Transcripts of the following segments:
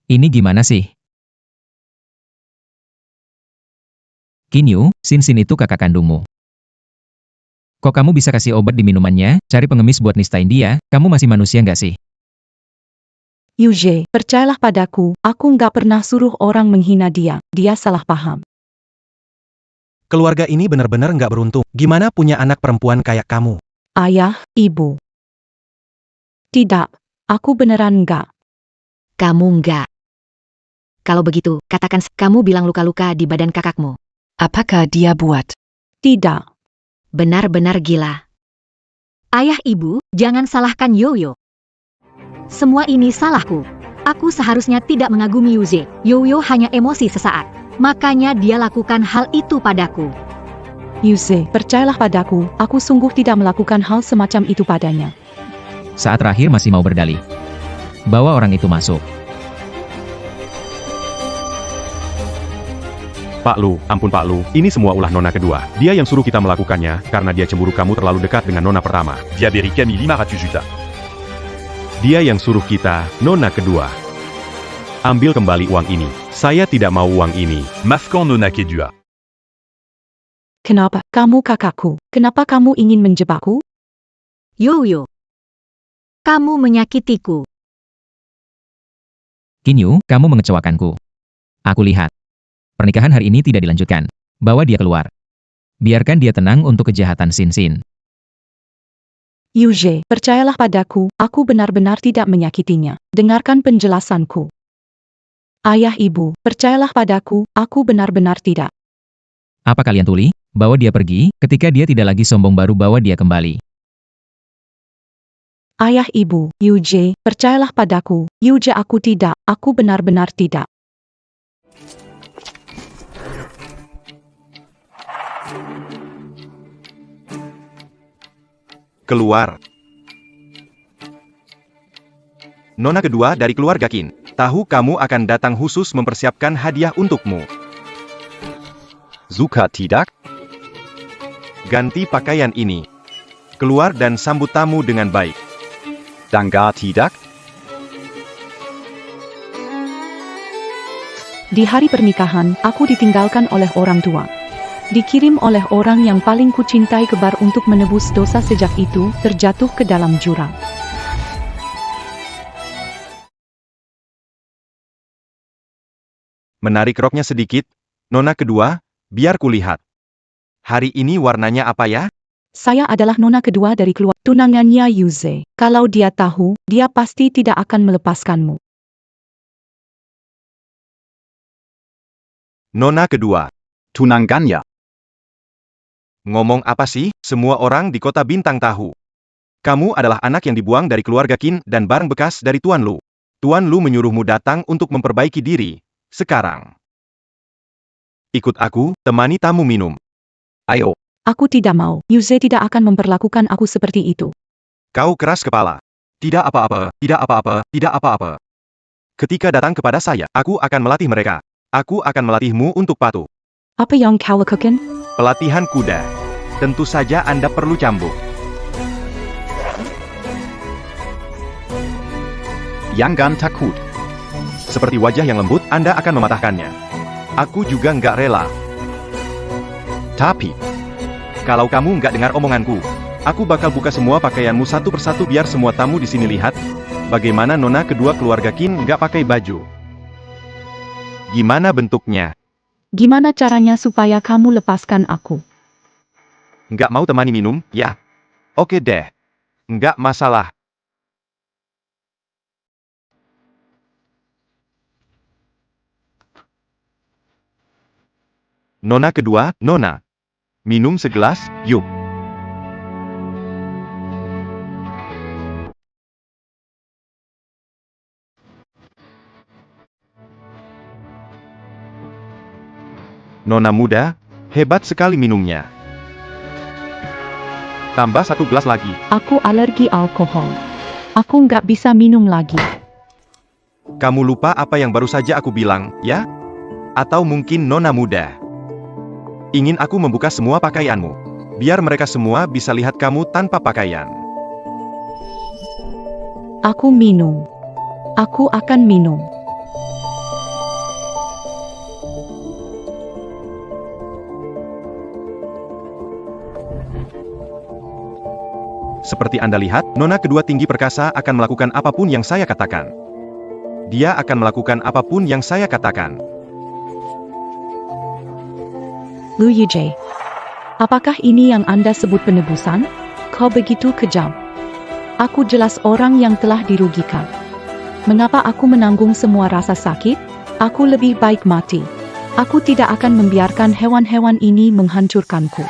Ini gimana sih? Kinyu, Sin itu kakak kandungmu. Kok kamu bisa kasih obat di minumannya, cari pengemis buat nistain dia, kamu masih manusia nggak sih? Yuje, percayalah padaku, aku nggak pernah suruh orang menghina dia, dia salah paham. Keluarga ini benar-benar nggak beruntung. Gimana punya anak perempuan kayak kamu? Ayah, ibu. Tidak, aku beneran nggak. Kamu enggak. Kalau begitu, katakan kamu bilang luka-luka di badan kakakmu. Apakah dia buat? Tidak. Benar-benar gila. Ayah ibu, jangan salahkan Yoyo. Semua ini salahku. Aku seharusnya tidak mengagumi Yuze. Yoyo hanya emosi sesaat. Makanya dia lakukan hal itu padaku. Yuze, percayalah padaku, aku sungguh tidak melakukan hal semacam itu padanya. Saat terakhir masih mau berdalih. Bawa orang itu masuk. Pak Lu, ampun Pak Lu, ini semua ulah Nona kedua. Dia yang suruh kita melakukannya, karena dia cemburu kamu terlalu dekat dengan Nona pertama. Diaberikan 500 juta. Dia yang suruh kita, Nona kedua. Ambil kembali uang ini. Saya tidak mau uang ini. Maafkan Nona kedua. Kenapa kamu kakakku? Kenapa kamu ingin menjebakku? Yoyo. Kamu menyakitiku. Kinyu, kamu mengecewakanku. Aku lihat. Pernikahan hari ini tidak dilanjutkan. Bawa dia keluar. Biarkan dia tenang untuk kejahatan Sin. Yuje, percayalah padaku, aku benar-benar tidak menyakitinya. Dengarkan penjelasanku. Ayah ibu, percayalah padaku, aku benar-benar tidak. Apa kalian tuli? Bawa dia pergi, ketika dia tidak lagi sombong baru bawa dia kembali. Ayah ibu, Yuje, percayalah padaku, Yuje aku tidak, aku benar-benar tidak. Keluar. Nona kedua dari keluarga Qin. Tahu kamu akan datang khusus mempersiapkan hadiah untukmu. Suka tidak? Ganti pakaian ini. Keluar dan sambut tamu dengan baik. Dangga tidak? Di hari pernikahan, aku ditinggalkan oleh orang tua. Dikirim oleh orang yang paling kucintai kebar untuk menebus dosa sejak itu, terjatuh ke dalam jurang. Menarik roknya sedikit. Nona kedua, biar kulihat. Hari ini warnanya apa ya? Saya adalah nona kedua dari keluarga tunangannya Yuze. Kalau dia tahu, dia pasti tidak akan melepaskanmu. Nona kedua. Tunangannya. Ngomong apa sih? Semua orang di kota Bintang tahu. Kamu adalah anak yang dibuang dari keluarga Qin dan barang bekas dari Tuan Lu. Tuan Lu menyuruhmu datang untuk memperbaiki diri. Sekarang. Ikut aku, temani tamu minum. Ayo. Aku tidak mau. Yuze tidak akan memperlakukan aku seperti itu. Kau keras kepala. Tidak apa-apa, tidak apa-apa, tidak apa-apa. Ketika datang kepada saya, aku akan melatih mereka. Aku akan melatihmu untuk patuh. Apa yang kau lakukan? Pelatihan kuda. Tentu saja Anda perlu cambuk. Jangan takut. Seperti wajah yang lembut, Anda akan mematahkannya. Aku juga nggak rela. Tapi, Kalau kamu nggak dengar omonganku, aku bakal buka semua pakaianmu satu persatu biar semua tamu di sini lihat bagaimana nona kedua keluarga Qin nggak pakai baju. Gimana bentuknya? Gimana caranya supaya kamu lepaskan aku? Nggak mau temani minum, ya? Oke deh. Nggak masalah. Nona kedua, Nona. Minum segelas, yuk. Nona muda, hebat sekali minumnya. Tambah satu gelas lagi. Aku alergi alkohol. Aku nggak bisa minum lagi. Kamu lupa apa yang baru saja aku bilang, ya? Atau mungkin Nona muda ingin aku membuka semua pakaianmu, biar mereka semua bisa lihat kamu tanpa pakaian. Aku minum. Aku akan minum. seperti Anda lihat, Nona kedua tinggi perkasa akan melakukan apapun yang saya katakan. Dia akan melakukan apapun yang saya katakan. Lu Yijie, apakah ini yang Anda sebut penebusan? Kau begitu kejam. Aku jelas orang yang telah dirugikan. Mengapa aku menanggung semua rasa sakit? Aku lebih baik mati. Aku tidak akan membiarkan hewan-hewan ini menghancurkanku.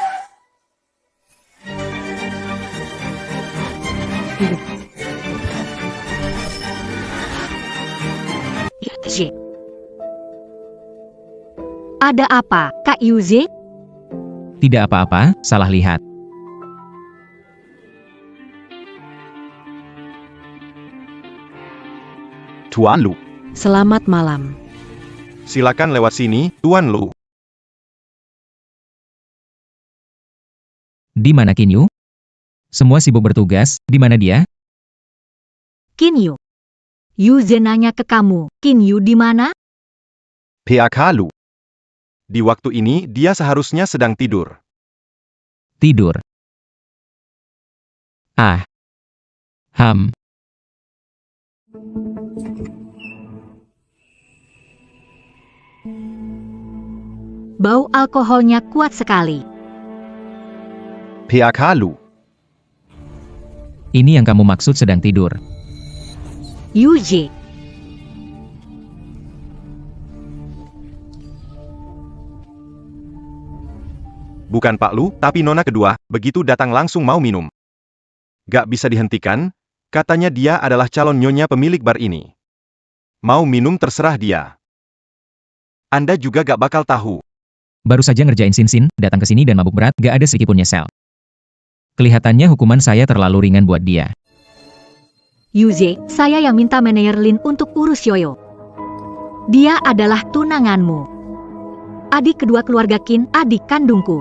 Yuze. Ada apa, Kak Yuze? Tidak apa-apa, salah lihat. Tuan Lu. Selamat malam. Silakan lewat sini, Tuan Lu. Di mana Kinyu? Semua sibuk bertugas, di mana dia? Kinyu. Yuze nanya ke kamu, Kinyu di mana? PAK Lu. Di waktu ini, dia seharusnya sedang tidur. Tidur. Ah. Ham. Bau alkoholnya kuat sekali. PAK Lu. Ini yang kamu maksud sedang tidur. Yuze. Bukan Pak Lu, tapi Nona kedua, begitu datang langsung mau minum. Gak bisa dihentikan, katanya dia adalah calon nyonya pemilik bar ini. Mau minum terserah dia. Anda juga gak bakal tahu. Baru saja ngerjain Sin, datang ke sini dan mabuk berat, gak ada sedikitpun nyesel. Kelihatannya hukuman saya terlalu ringan buat dia. Yuze, saya yang minta manajer Lin untuk urus Yoyo. Dia adalah tunanganmu. Adik kedua keluarga Qin, adik kandungku.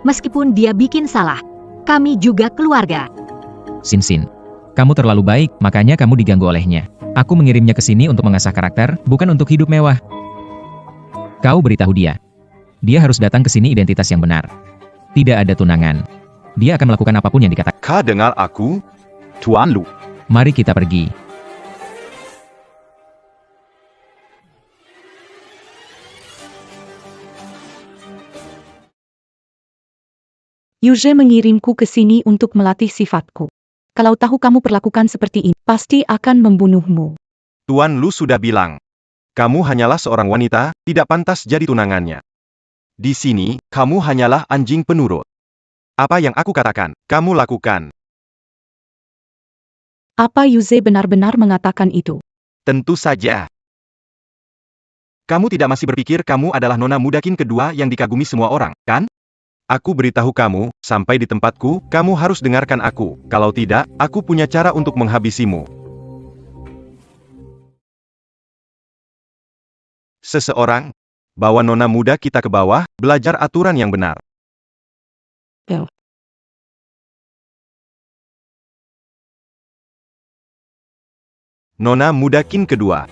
Meskipun dia bikin salah, kami juga keluarga. Sin, kamu terlalu baik, makanya kamu diganggu olehnya. Aku mengirimnya ke sini untuk mengasah karakter, bukan untuk hidup mewah. Kau beritahu dia. Dia harus datang ke sini identitas yang benar. Tidak ada tunangan. Dia akan melakukan apapun yang dikatakan. Kau dengar aku? Tuan Lu. Mari kita pergi. Yuze mengirimku ke sini untuk melatih sifatku. Kalau tahu kamu perlakukan seperti ini, pasti akan membunuhmu. Tuan Lu sudah bilang. Kamu hanyalah seorang wanita, tidak pantas jadi tunangannya. Di sini, kamu hanyalah anjing penurut. Apa yang aku katakan, kamu lakukan. Apa Yuze benar-benar mengatakan itu? Tentu saja. Kamu tidak masih berpikir kamu adalah nona muda Qin kedua yang dikagumi semua orang, kan? Aku beritahu kamu, sampai di tempatku, kamu harus dengarkan aku. Kalau tidak, aku punya cara untuk menghabisimu. Seseorang, bawa nona muda kita ke bawah, belajar aturan yang benar. Nona muda Qin kedua.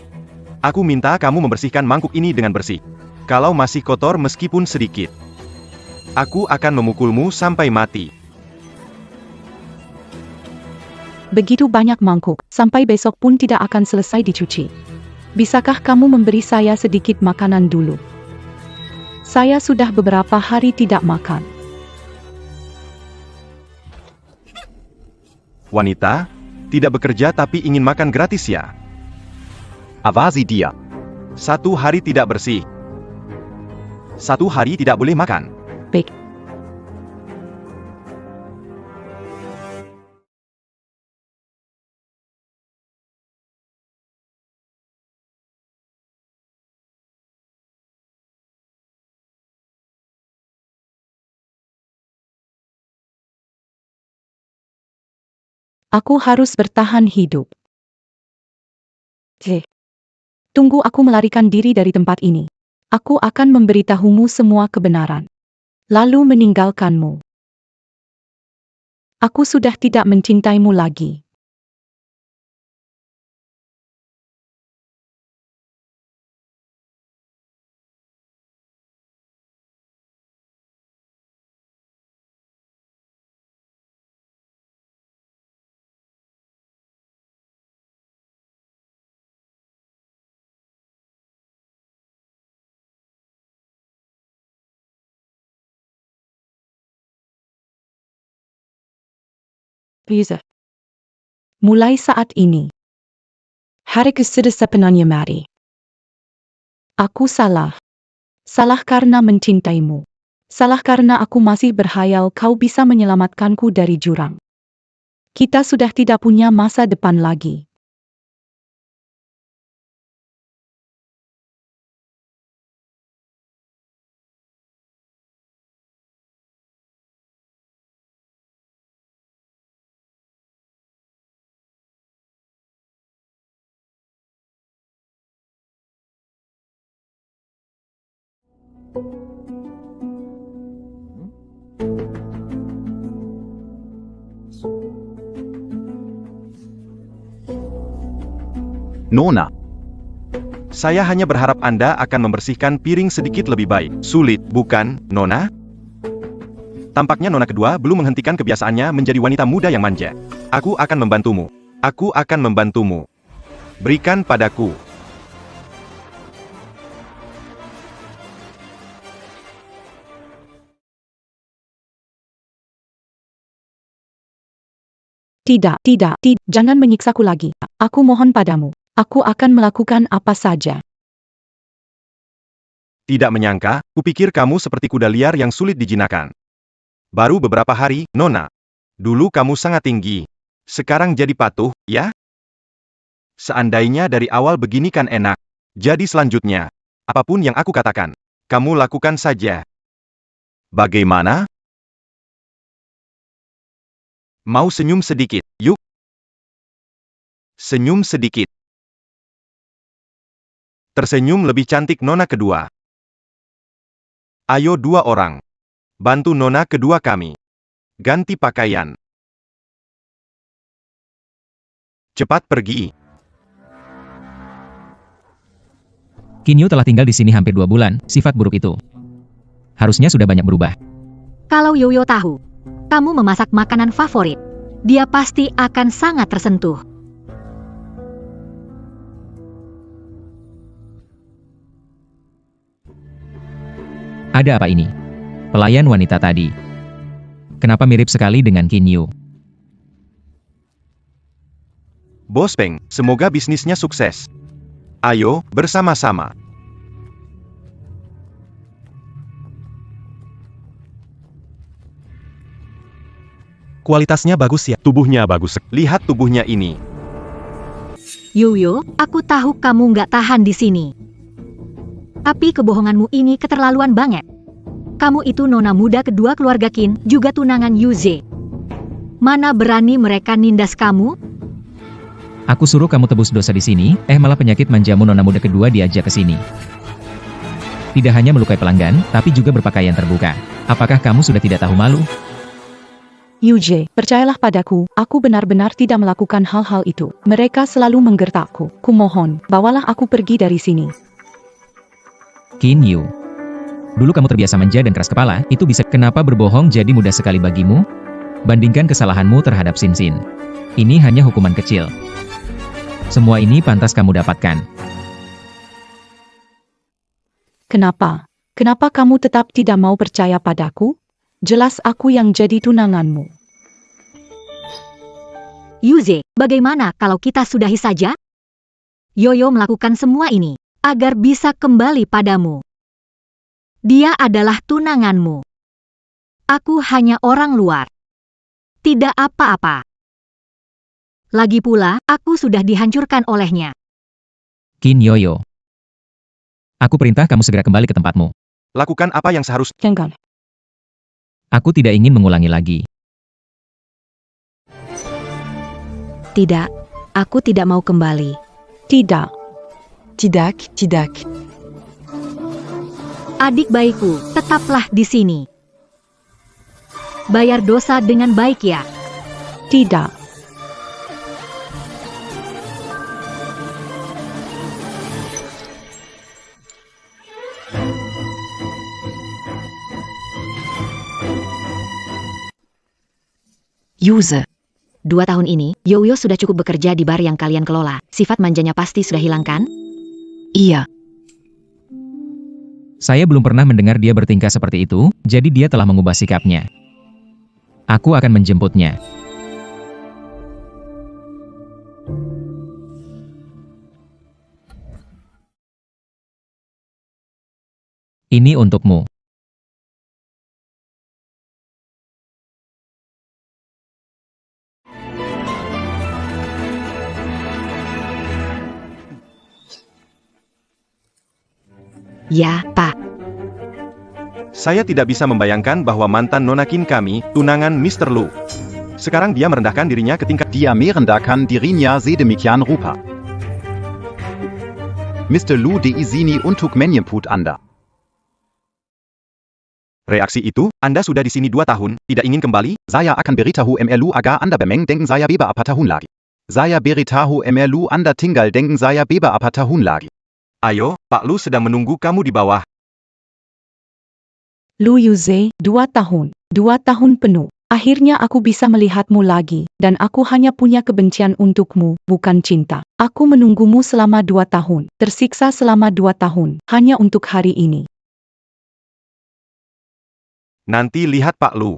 Aku minta kamu membersihkan mangkuk ini dengan bersih. Kalau masih kotor meskipun sedikit, aku akan memukulmu sampai mati. Begitu banyak mangkuk, sampai besok pun tidak akan selesai dicuci. Bisakah kamu memberi saya sedikit makanan dulu? Saya sudah beberapa hari tidak makan. Wanita, tidak bekerja tapi ingin makan gratis ya? Awasi dia. 1 hari tidak bersih. 1 hari tidak boleh makan. Baik. Aku harus bertahan hidup. Tunggu aku melarikan diri dari tempat ini. Aku akan memberitahumu semua kebenaran. Lalu meninggalkanmu. Aku sudah tidak mencintaimu lagi. Yuza. Mulai saat ini, hariku sudah sepenuhnya mati. Aku salah. Salah karena mencintaimu. Salah karena aku masih berhayal kau bisa menyelamatkanku dari jurang. Kita sudah tidak punya masa depan lagi. Nona. Saya hanya berharap Anda akan membersihkan piring sedikit lebih baik. Sulit, bukan, Nona? Tampaknya Nona kedua belum menghentikan kebiasaannya menjadi wanita muda yang manja. Aku akan membantumu. Aku akan membantumu. Berikan padaku. Tidak, jangan menyiksaku lagi. Aku mohon padamu. Aku akan melakukan apa saja. Tidak menyangka, kupikir kamu seperti kuda liar yang sulit dijinakkan. Baru beberapa hari, Nona. Dulu kamu sangat tinggi. Sekarang jadi patuh, ya? Seandainya dari awal begini kan enak. Jadi selanjutnya, apapun yang aku katakan, kamu lakukan saja. Bagaimana? Mau senyum sedikit, yuk. Senyum sedikit. Tersenyum lebih cantik Nona kedua. Ayo dua orang. Bantu Nona kedua kami. Ganti pakaian. Cepat pergi. Kinyu telah tinggal di sini hampir 2 bulan, sifat buruk itu harusnya sudah banyak berubah. Kalau Yoyo tahu, kamu memasak makanan favorit, dia pasti akan sangat tersentuh. Ada apa ini? Pelayan wanita tadi. Kenapa mirip sekali dengan Kinyu? Bos Peng, semoga bisnisnya sukses. Ayo, bersama-sama. Kualitasnya bagus ya. Tubuhnya bagus. Lihat tubuhnya ini. Yoyo, aku tahu kamu nggak tahan di sini. Tapi kebohonganmu ini keterlaluan banget. Kamu itu nona muda kedua keluarga Qin, juga tunangan Yuze. Mana berani mereka nindas kamu? Aku suruh kamu tebus dosa di sini, malah penyakit manjamu nona muda kedua diajak ke sini. Tidak hanya melukai pelanggan, tapi juga berpakaian terbuka. Apakah kamu sudah tidak tahu malu? Yuje, percayalah padaku, aku benar-benar tidak melakukan hal-hal itu. Mereka selalu menggertakku. Kumohon, bawalah aku pergi dari sini. Kinyu. Dulu kamu terbiasa manja dan keras kepala, itu bisa kenapa berbohong jadi mudah sekali bagimu? Bandingkan kesalahanmu terhadap Sin. Ini hanya hukuman kecil. Semua ini pantas kamu dapatkan. Kenapa? Kenapa kamu tetap tidak mau percaya padaku? Jelas aku yang jadi tunanganmu. Yuze, bagaimana kalau kita sudahi saja? Yoyo melakukan semua ini agar bisa kembali padamu. Dia adalah tunanganmu. Aku hanya orang luar. Tidak apa-apa. Lagi pula, aku sudah dihancurkan olehnya. Qin Yoyo. Aku perintah kamu segera kembali ke tempatmu. Lakukan apa yang seharusnya. Jangan. Aku tidak ingin mengulangi lagi. Tidak, aku tidak mau kembali. Tidak. Tidak. Adik bayiku, tetaplah di sini. Bayar dosa dengan baik ya. Tidak. Yuze. 2 tahun ini, Yoyo sudah cukup bekerja di bar yang kalian kelola. Sifat manjanya pasti sudah hilang kan? Iya. Saya belum pernah mendengar dia bertingkah seperti itu, jadi dia telah mengubah sikapnya. Aku akan menjemputnya. Ini untukmu. Ya, Pak. Saya tidak bisa membayangkan bahwa mantan Nona Qin kami, tunangan Mr. Lu. Sekarang dia merendahkan dirinya ke tingkat Dia merendahkan dirinya sedemikian rupa. Mr. Lu diizini untuk menyebut Anda. reaksi itu. Anda sudah di sini 2 tahun, tidak ingin kembali? Saya akan beritahu MLU agar Anda denken saya beberapa tahun lagi. Saya beritahu MLU Anda tinggal denken saya beberapa tahun lagi. Ayo, Pak Lu sedang menunggu kamu di bawah. Lu Yuze, 2 tahun. 2 tahun penuh. Akhirnya aku bisa melihatmu lagi, dan aku hanya punya kebencian untukmu, bukan cinta. Aku menunggumu selama 2 tahun, tersiksa selama 2 tahun, hanya untuk hari ini. Nanti lihat Pak Lu.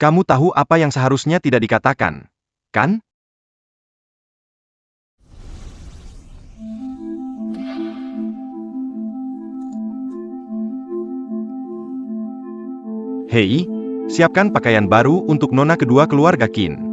Kamu tahu apa yang seharusnya tidak dikatakan, kan? Hei, siapkan pakaian baru untuk nona kedua keluarga Qin.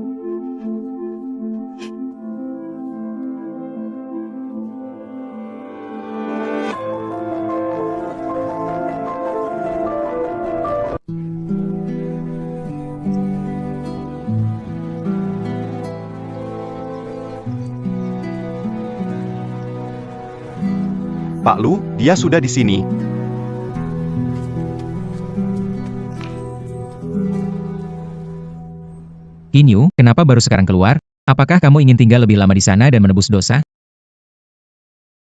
Pak Lu, dia sudah di sini. Qin Yu, kenapa baru sekarang keluar? Apakah kamu ingin tinggal lebih lama di sana dan menebus dosa?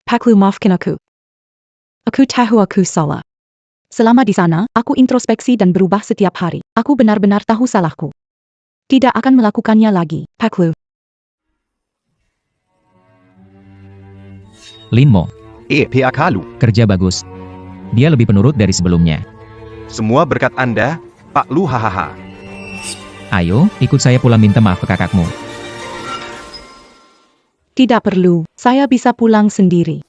Pak Lu, maafkan aku. Aku tahu aku salah. Selama di sana, aku introspeksi dan berubah setiap hari. Aku benar-benar tahu salahku. Tidak akan melakukannya lagi, Pak Lu. Lin Mo, PAK Lu. kerja bagus. Dia lebih penurut dari sebelumnya. Semua berkat Anda, Pak Lu hahaha. Ayo, ikut saya pulang minta maaf ke kakakmu. Tidak perlu, saya bisa pulang sendiri.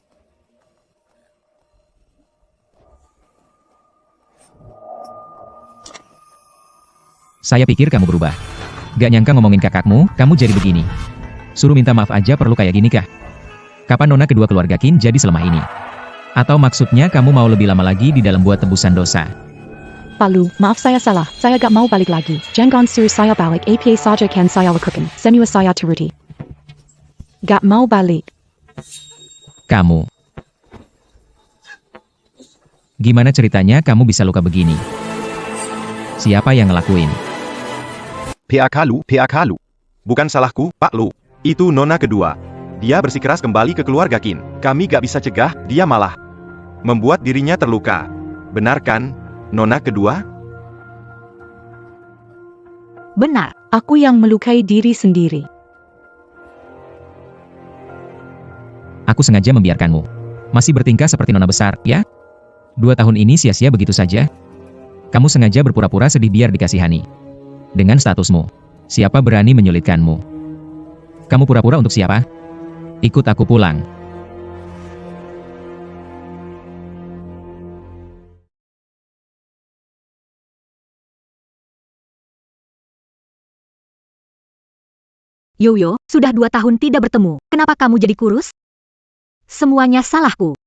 Saya pikir kamu berubah. Gak nyangka ngomongin kakakmu, kamu jadi begini. Suruh minta maaf aja perlu kayak gini kah? Kapan nona kedua keluarga Qin jadi selama ini? Atau maksudnya kamu mau lebih lama lagi di dalam buat tebusan dosa? Pak Lu, maaf saya salah, saya gak mau balik lagi. Jangan suruh saya balik, apa saja kan saya lakukan. Semua saya turuti. Gak mau balik. Kamu. Gimana ceritanya kamu bisa luka begini? Siapa yang ngelakuin? PAK Lu. Bukan salahku, Pak Lu. Itu nona kedua. Dia bersikeras kembali ke keluarga Qin. Kami gak bisa cegah, dia malah membuat dirinya terluka. Benar kan, nona kedua? Benar. Aku yang melukai diri sendiri. Aku sengaja membiarkanmu. Masih bertingkah seperti nona besar, ya? 2 tahun ini sia-sia begitu saja? Kamu sengaja berpura-pura sedih biar dikasihani. Dengan statusmu, siapa berani menyulitkanmu? Kamu pura-pura untuk siapa? Ikut aku pulang. Yoyo, sudah 2 tahun tidak bertemu. Kenapa kamu jadi kurus? Semuanya salahku.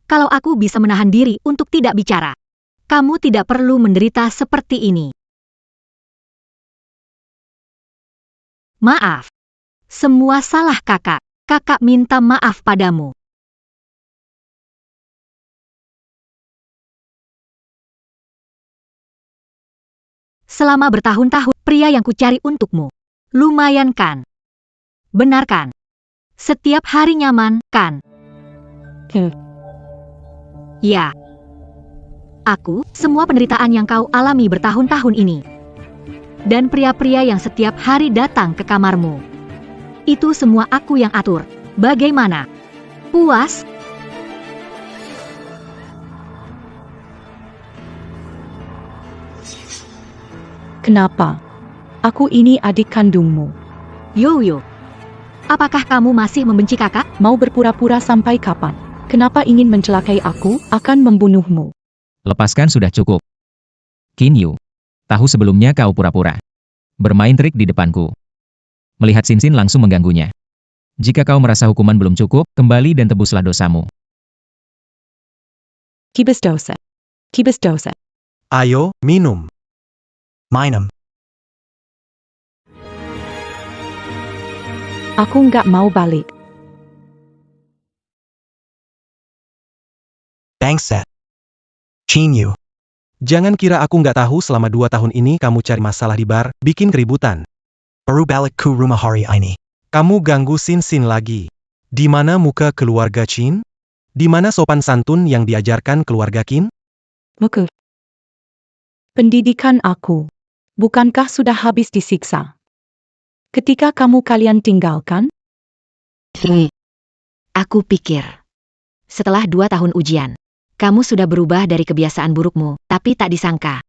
Kalau aku bisa menahan diri untuk tidak bicara, kamu tidak perlu menderita seperti ini. Maaf. Semua salah kakak. Kakak minta maaf padamu. Selama bertahun-tahun, pria yang kucari untukmu. Lumayan kan? Benar kan? Setiap hari nyaman, kan? Ya. Aku, semua penderitaan yang kau alami bertahun-tahun ini. Dan pria-pria yang setiap hari datang ke kamarmu. Itu semua aku yang atur. Bagaimana? Puas? Kenapa? Aku ini adik kandungmu. Yoyo. Apakah kamu masih membenci kakak? Mau berpura-pura sampai kapan? Kenapa ingin mencelakai aku? Akan membunuhmu. Lepaskan sudah cukup. Qin Yu. Tahu sebelumnya kau pura-pura bermain trik di depanku. Melihat Xin Xin langsung mengganggunya. Jika kau merasa hukuman belum cukup, kembali dan tebuslah dosamu. Kibas dosa. Kibas dosa. Ayo, minum. Minum. Aku nggak mau balik. Bangset. Qin Yu. Jangan kira aku nggak tahu selama 2 tahun ini kamu cari masalah di bar, bikin keributan. Baru balik ku rumah hari ini. Kamu ganggu Xin Xin lagi. Di mana muka keluarga Qin? Di mana sopan santun yang diajarkan keluarga Qin? Muka. Pendidikan aku. Bukankah sudah habis disiksa? Ketika kalian tinggalkan, Aku pikir. Setelah 2 tahun ujian, kamu sudah berubah dari kebiasaan burukmu, tapi tak disangka.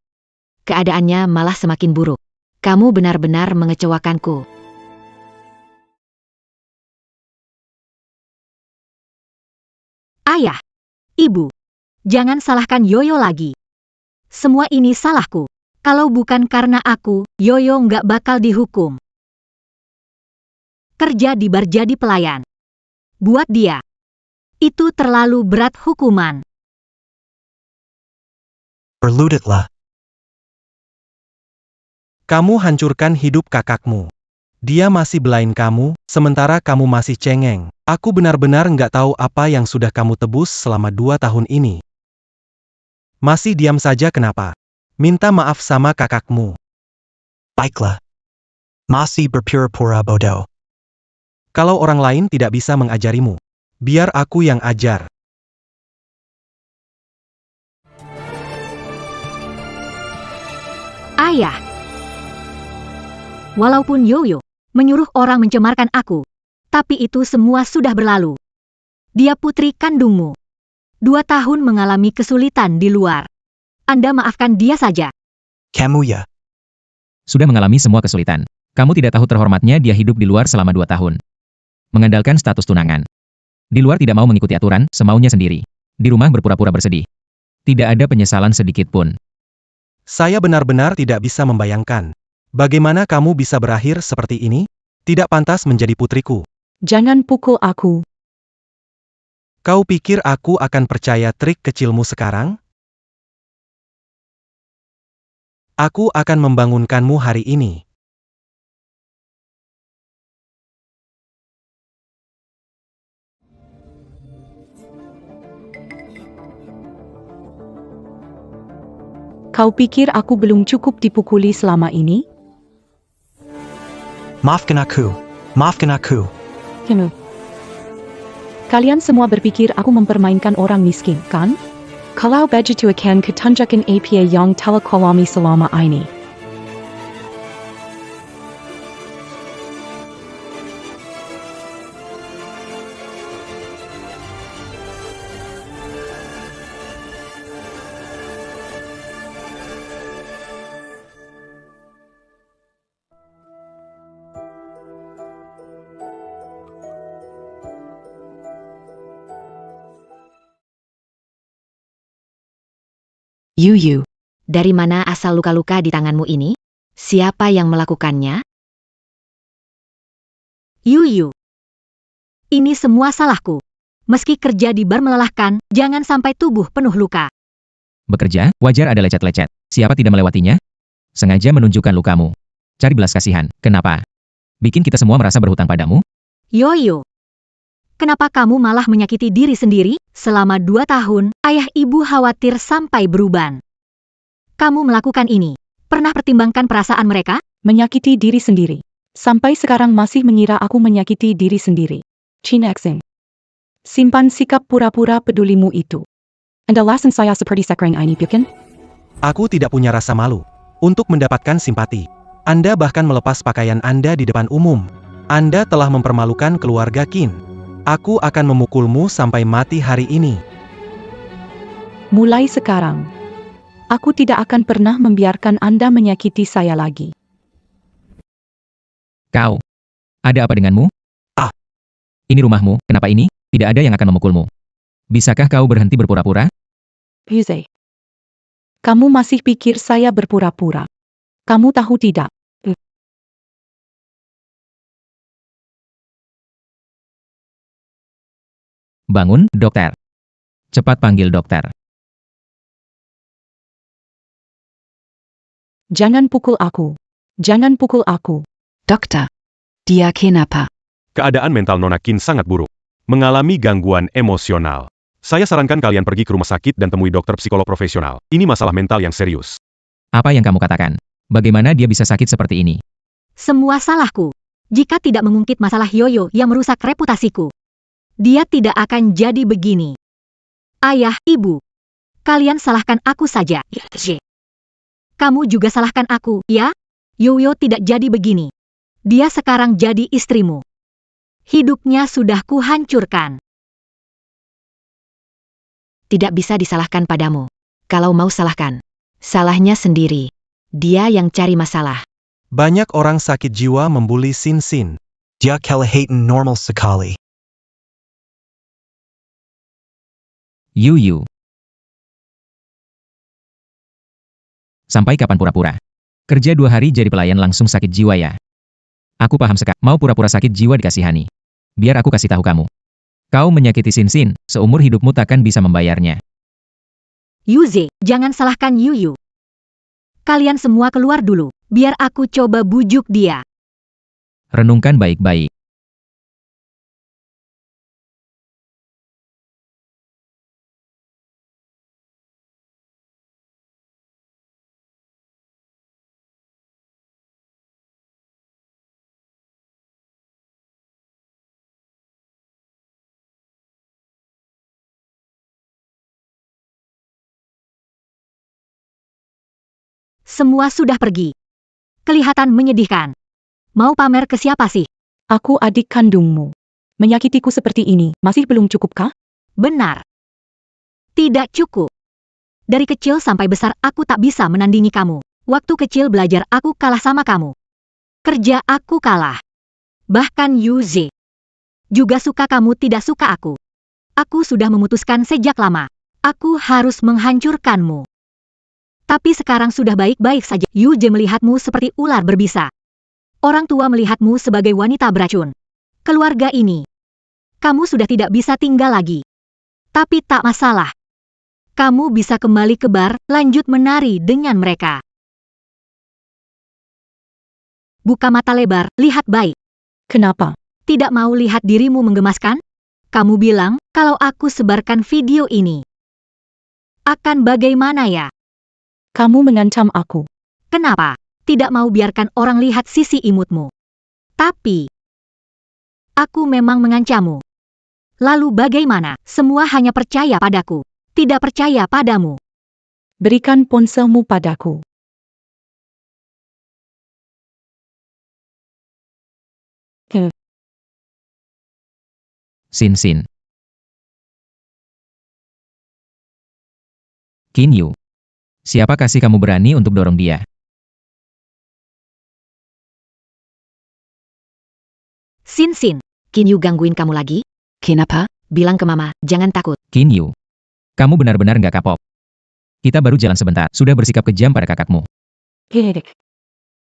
Keadaannya malah semakin buruk. Kamu benar-benar mengecewakanku. Ayah, Ibu, jangan salahkan Yoyo lagi. Semua ini salahku. Kalau bukan karena aku, Yoyo nggak bakal dihukum. Kerja di bar jadi pelayan. Buat dia, itu terlalu berat hukuman. Berlututlah. Kamu hancurkan hidup kakakmu. Dia masih belain kamu, sementara kamu masih cengeng. Aku benar-benar nggak tahu apa yang sudah kamu tebus selama 2 tahun ini. Masih diam saja kenapa? Minta maaf sama kakakmu. Baiklah. Masih berpura-pura bodoh. Kalau orang lain tidak bisa mengajarimu, biar aku yang ajar. Ayah. Walaupun Yoyo menyuruh orang mencemarkan aku, tapi itu semua sudah berlalu. Dia putri kandungmu. 2 tahun mengalami kesulitan di luar. Anda maafkan dia saja. Kamu ya. Sudah mengalami semua kesulitan. Kamu tidak tahu terhormatnya dia hidup di luar selama 2 tahun. Mengandalkan status tunangan. Di luar tidak mau mengikuti aturan, semaunya sendiri. Di rumah berpura-pura bersedih. Tidak ada penyesalan sedikit pun. Saya benar-benar tidak bisa membayangkan. Bagaimana kamu bisa berakhir seperti ini? Tidak pantas menjadi putriku. jangan pukul aku. Kau pikir aku akan percaya trik kecilmu sekarang? Aku akan membangunkanmu hari ini. Kau pikir aku belum cukup dipukuli selama ini? Maafkan aku. Maafkan aku. Kamu. Kalian semua berpikir aku mempermainkan orang miskin, kan? Kalau begitu akan kutunjukkan apa yang telah kulami selama ini. Yuyu. Dari mana asal luka-luka di tanganmu ini? Siapa yang melakukannya? Yuyu. Ini semua salahku. Meski kerja di bar melelahkan, jangan sampai tubuh penuh luka. Bekerja, wajar ada lecet-lecet. Siapa tidak melewatinya? Sengaja menunjukkan lukamu. Cari belas kasihan. Kenapa? Bikin kita semua merasa berhutang padamu? Yoyo. Kenapa kamu malah menyakiti diri sendiri? Selama 2 tahun, ayah ibu khawatir sampai beruban. Kamu melakukan ini. Pernah pertimbangkan perasaan mereka? Menyakiti diri sendiri. Sampai sekarang masih mengira aku menyakiti diri sendiri. Chinexing. Simpan sikap pura-pura pedulimu itu. Anda alasan saya seperti sekarang ini, bukan? Aku tidak punya rasa malu untuk mendapatkan simpati. Anda bahkan melepas pakaian Anda di depan umum. Anda telah mempermalukan keluarga Qin. Aku akan memukulmu sampai mati hari ini. Mulai sekarang, aku tidak akan pernah membiarkan Anda menyakiti saya lagi. Kau. Ada apa denganmu? Ah. Ini rumahmu, kenapa ini? Tidak ada yang akan memukulmu. Bisakah kau berhenti berpura-pura? Huzai. Kamu masih pikir saya berpura-pura? Kamu tahu tidak? Bangun, dokter. Cepat panggil dokter. Jangan pukul aku. Jangan pukul aku. Dokter, dia kenapa? Keadaan mental Nona Qin sangat buruk. Mengalami gangguan emosional. Saya sarankan kalian pergi ke rumah sakit dan temui dokter psikolog profesional. Ini masalah mental yang serius. Apa yang kamu katakan? Bagaimana dia bisa sakit seperti ini? Semua salahku. Jika tidak mengungkit masalah Yoyo yang merusak reputasiku, dia tidak akan jadi begini. Ayah, ibu, kalian salahkan aku saja. Kamu juga salahkan aku, ya? Yoyo tidak jadi begini. Dia sekarang jadi istrimu. Hidupnya sudah kuhancurkan. Tidak bisa disalahkan padamu. Kalau mau salahkan, salahnya sendiri. Dia yang cari masalah. Banyak orang sakit jiwa membuli Sin Sin. Dia kelihatan normal sekali. Yu. Sampai kapan pura-pura? Kerja 2 hari jadi pelayan langsung sakit jiwa ya? Aku paham sekali. Mau pura-pura sakit jiwa dikasihani. Biar aku kasih tahu kamu. Kau menyakiti Sin Sin, seumur hidupmu takkan bisa membayarnya. Yuze, jangan salahkan Yuyu. Kalian semua keluar dulu, biar aku coba bujuk dia. Renungkan baik-baik. Semua sudah pergi. Kelihatan menyedihkan. Mau pamer ke siapa sih? Aku adik kandungmu. Menyakitiku seperti ini, masih belum cukupkah? Benar. Tidak cukup. Dari kecil sampai besar aku tak bisa menandingi kamu. Waktu kecil belajar aku kalah sama kamu. Kerja aku kalah. Bahkan Yuze juga suka kamu tidak suka aku. Aku sudah memutuskan sejak lama. Aku harus menghancurkanmu. Tapi sekarang sudah baik-baik saja. Yuze melihatmu seperti ular berbisa. Orang tua melihatmu sebagai wanita beracun. Keluarga ini, kamu sudah tidak bisa tinggal lagi. Tapi tak masalah. Kamu bisa kembali ke bar, lanjut menari dengan mereka. Buka mata lebar, lihat baik. Kenapa? Tidak mau lihat dirimu menggemaskan? Kamu bilang, kalau aku sebarkan video ini, akan bagaimana ya? Kamu mengancam aku. Kenapa? Tidak mau biarkan orang lihat sisi imutmu. Tapi, aku memang mengancammu. Lalu bagaimana? Semua hanya percaya padaku. Tidak percaya padamu. Berikan ponselmu padaku. Sin. Qin Yu. Siapa kasih kamu berani untuk dorong dia? Sin. Qin Yu gangguin kamu lagi? Kenapa? Bilang ke mama, jangan takut. Qin Yu. Kamu benar-benar nggak kapok. Kita baru jalan sebentar, sudah bersikap kejam pada kakakmu.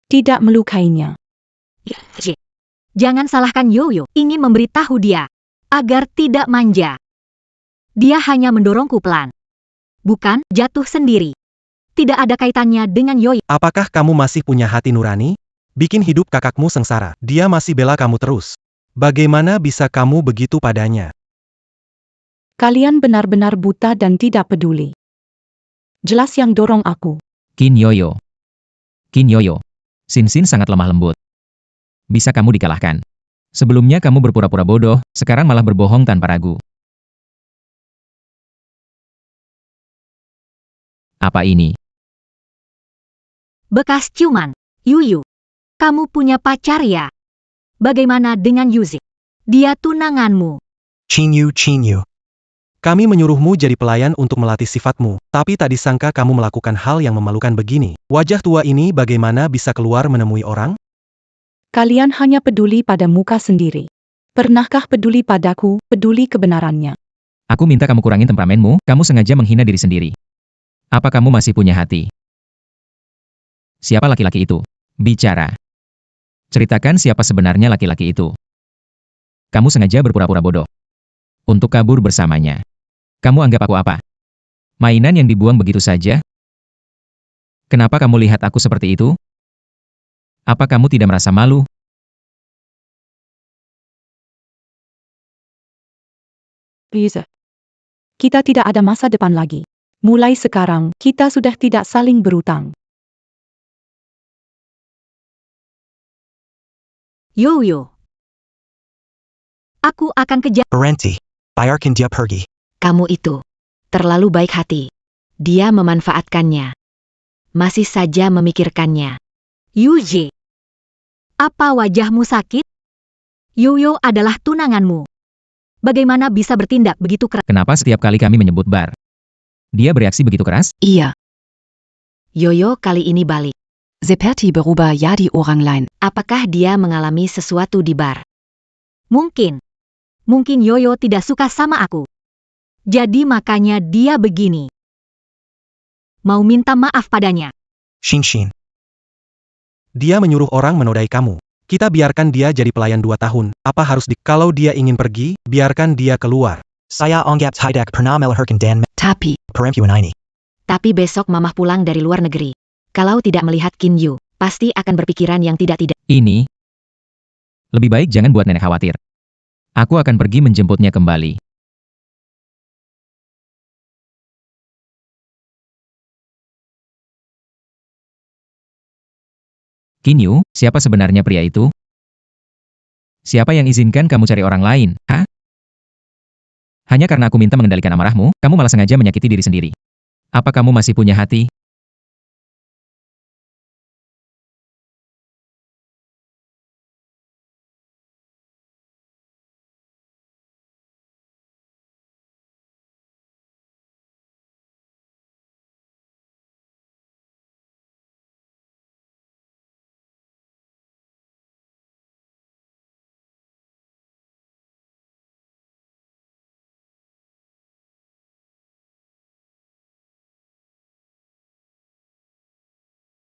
Tidak melukainya. Jangan salahkan Yoyo, ingin memberitahu dia agar tidak manja. Dia hanya mendorongku pelan. Bukan jatuh sendiri. Tidak ada kaitannya dengan Yoyo. Apakah kamu masih punya hati nurani? Bikin hidup kakakmu sengsara. Dia masih bela kamu terus. Bagaimana bisa kamu begitu padanya? Kalian benar-benar buta dan tidak peduli. Jelas yang dorong aku. Qin Yoyo. Sin sangat lemah lembut. Bisa kamu dikalahkan. Sebelumnya kamu berpura-pura bodoh, sekarang malah berbohong tanpa ragu. Apa ini? Bekas ciuman. Yuyu, kamu punya pacar ya? Bagaimana dengan Yuzi? Dia tunanganmu. Qin Yu. Kami menyuruhmu jadi pelayan untuk melatih sifatmu, tapi tak disangka kamu melakukan hal yang memalukan begini. Wajah tua ini bagaimana bisa keluar menemui orang? Kalian hanya peduli pada muka sendiri. Pernahkah peduli padaku, peduli kebenarannya? Aku minta kamu kurangin temperamenmu, kamu sengaja menghina diri sendiri. Apa kamu masih punya hati? Siapa laki-laki itu? Bicara. Ceritakan siapa sebenarnya laki-laki itu. Kamu sengaja berpura-pura bodoh. Untuk kabur bersamanya. Kamu anggap aku apa? Mainan yang dibuang begitu saja? Kenapa kamu lihat aku seperti itu? Apa kamu tidak merasa malu? Please. Kita tidak ada masa depan lagi. Mulai sekarang, kita sudah tidak saling berutang. Yoyo. Aku akan kejar. Berhenti. Biarkan dia pergi. Kamu itu terlalu baik hati. Dia memanfaatkannya. Masih saja memikirkannya. Yuje. Apa wajahmu sakit? Yoyo adalah tunanganmu. Bagaimana bisa bertindak begitu keras? Kenapa setiap kali kami menyebut bar? Dia bereaksi begitu keras? Iya. Yoyo kali ini balik. Seperti berubah jadi orang lain. Apakah dia mengalami sesuatu di bar? Mungkin. Mungkin Yoyo tidak suka sama aku. Jadi makanya dia begini. Mau minta maaf padanya. Shin. Dia menyuruh orang menodai kamu. Kita biarkan dia jadi pelayan 2 tahun. Apa harus kalau dia ingin pergi, biarkan dia keluar. Saya anggap tidak pernah melahirkan dan Tapi, perempuan ini. Tapi besok mamah pulang dari luar negeri. Kalau tidak melihat Kim Yu, pasti akan berpikiran yang tidak-tidak. Ini. Lebih baik jangan buat nenek khawatir. Aku akan pergi menjemputnya kembali. Kinyu, siapa sebenarnya pria itu? Siapa yang izinkan kamu cari orang lain, ha? Hanya karena aku minta mengendalikan amarahmu, kamu malah sengaja menyakiti diri sendiri. Apa kamu masih punya hati?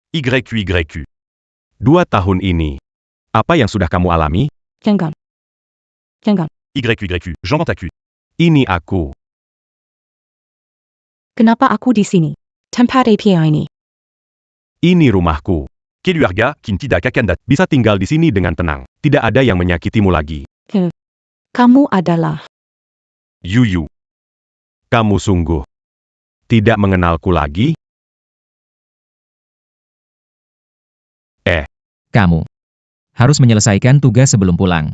YYQ. 2 tahun ini. Apa yang sudah kamu alami? Jangan. YYQ. J'entends ta Q. Ini aku. Kenapa aku di sini? Tempat apa ini? Ini rumahku. Keluarga kin tidak akan bisa tinggal di sini dengan tenang. Tidak ada yang menyakitimu lagi. Kamu adalah... Yuyu. Kamu sungguh tidak mengenalku lagi? Kamu harus menyelesaikan tugas sebelum pulang.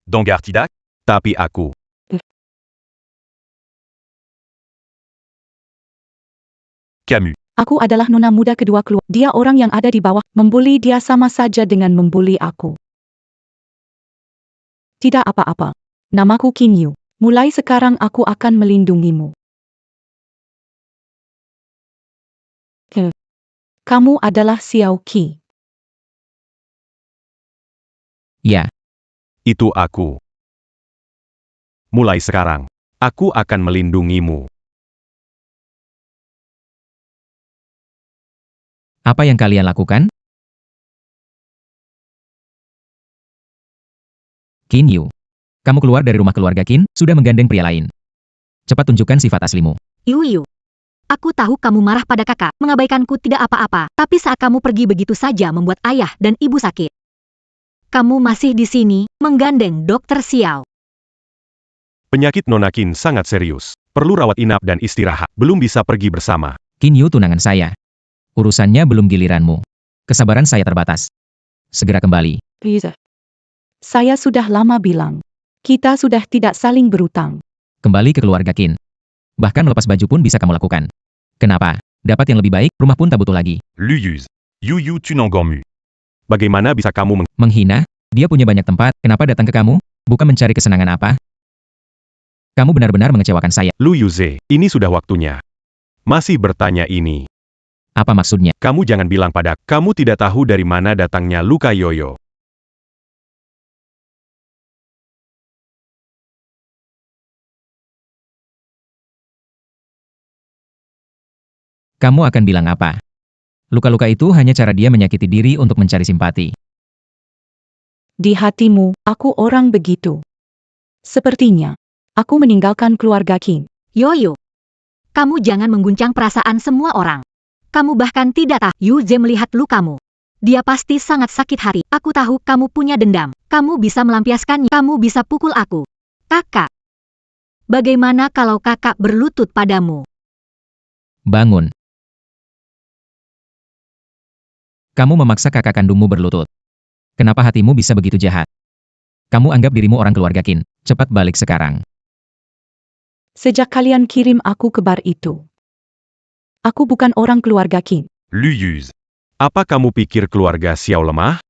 Donggar tidak? Tapi aku. Camus. Aku adalah nona muda kedua keluarga. Dia orang yang ada di bawah. Membuli dia sama saja dengan membuli aku. Tidak apa-apa. Namaku Kinyu. Mulai sekarang aku akan melindungimu. Kamu adalah Xiao Qi. Ya, Itu aku. Mulai sekarang, aku akan melindungimu. apa yang kalian lakukan? Kinyu, kamu keluar dari rumah keluarga Qin, sudah menggandeng pria lain. Cepat tunjukkan sifat aslimu. Yuyu. Aku tahu kamu marah pada kakak, mengabaikanku tidak apa-apa, tapi saat kamu pergi begitu saja membuat ayah dan ibu sakit. Kamu masih di sini, menggandeng Dokter Xiao. Penyakit Nona Qin sangat serius. Perlu rawat inap dan istirahat. Belum bisa pergi bersama. Kinyu tunangan saya. Urusannya belum giliranmu. Kesabaran saya terbatas. Segera kembali. Please. Saya sudah lama bilang. Kita sudah tidak saling berutang. Kembali ke keluarga Qin. Bahkan melepas baju pun bisa kamu lakukan. Kenapa? Dapat yang lebih baik, rumah pun tak butuh lagi. Luyuz. Yuyu tu n'engormu. Bagaimana bisa kamu Menghina? Dia punya banyak tempat, kenapa datang ke kamu? Bukan mencari kesenangan apa? Kamu benar-benar mengecewakan saya. Luyuze, ini sudah waktunya. Masih bertanya ini. Apa maksudnya? Kamu jangan bilang pada, kamu tidak tahu dari mana datangnya luka Yoyo. Kamu akan bilang apa? Luka-luka itu hanya cara dia menyakiti diri untuk mencari simpati. Di hatimu, aku orang begitu. Sepertinya, aku meninggalkan keluarga King. Yoyo, kamu jangan mengguncang perasaan semua orang. Kamu bahkan tidak tahu Yuze melihat lukamu. Dia pasti sangat sakit hati. Aku tahu kamu punya dendam. Kamu bisa melampiaskannya. Kamu bisa pukul aku. Kakak. Bagaimana kalau kakak berlutut padamu? Bangun. Kamu memaksa kakak kandungmu berlutut. Kenapa hatimu bisa begitu jahat? Kamu anggap dirimu orang keluarga Qin. Cepat balik sekarang. Sejak kalian kirim aku ke bar itu, aku bukan orang keluarga King. Lu Yuz. Apa kamu pikir keluarga Xiao lemah?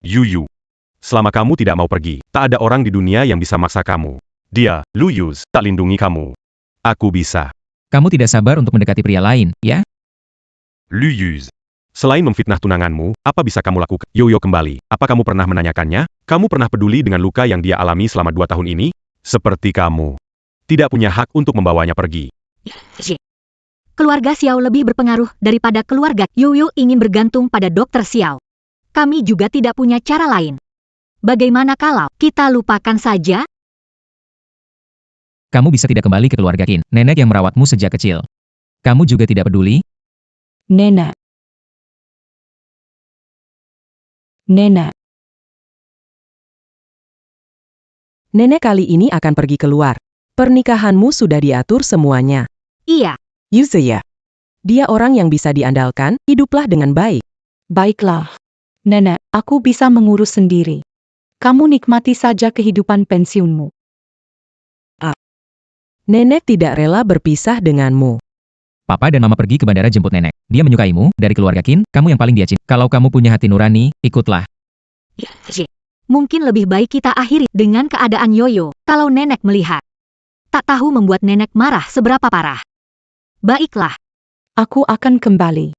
Yuyu. Selama kamu tidak mau pergi, tak ada orang di dunia yang bisa maksa kamu. Dia, Lu Yuz, tak lindungi kamu. Aku bisa. Kamu tidak sabar untuk mendekati pria lain, ya? Lu Yuz. Selain memfitnah tunanganmu, apa bisa kamu lakukan? Yoyo kembali. Apa kamu pernah menanyakannya? Kamu pernah peduli dengan luka yang dia alami selama 2 tahun ini? Seperti kamu. Tidak punya hak untuk membawanya pergi. Keluarga Xiao lebih berpengaruh daripada keluarga. Yoyo ingin bergantung pada Dokter Xiao. Kami juga tidak punya cara lain. Bagaimana kalau kita lupakan saja? Kamu bisa tidak kembali ke keluarga Qin. Nenek yang merawatmu sejak kecil. Kamu juga tidak peduli? Nenek. Nenek. Nenek kali ini akan pergi keluar. Pernikahanmu sudah diatur semuanya. Iya. Yuze ya. Dia orang yang bisa diandalkan, hiduplah dengan baik. Baiklah. Nenek, aku bisa mengurus sendiri. Kamu nikmati saja kehidupan pensiunmu. Nenek tidak rela berpisah denganmu. Papa dan Mama pergi ke bandara jemput nenek. Dia menyukaimu, dari keluarga Qin, kamu yang paling dia cinta. Kalau kamu punya hati nurani, ikutlah. Mungkin lebih baik kita akhiri dengan keadaan Yoyo. Kalau nenek melihat, tak tahu membuat nenek marah seberapa parah. Baiklah. Aku akan kembali.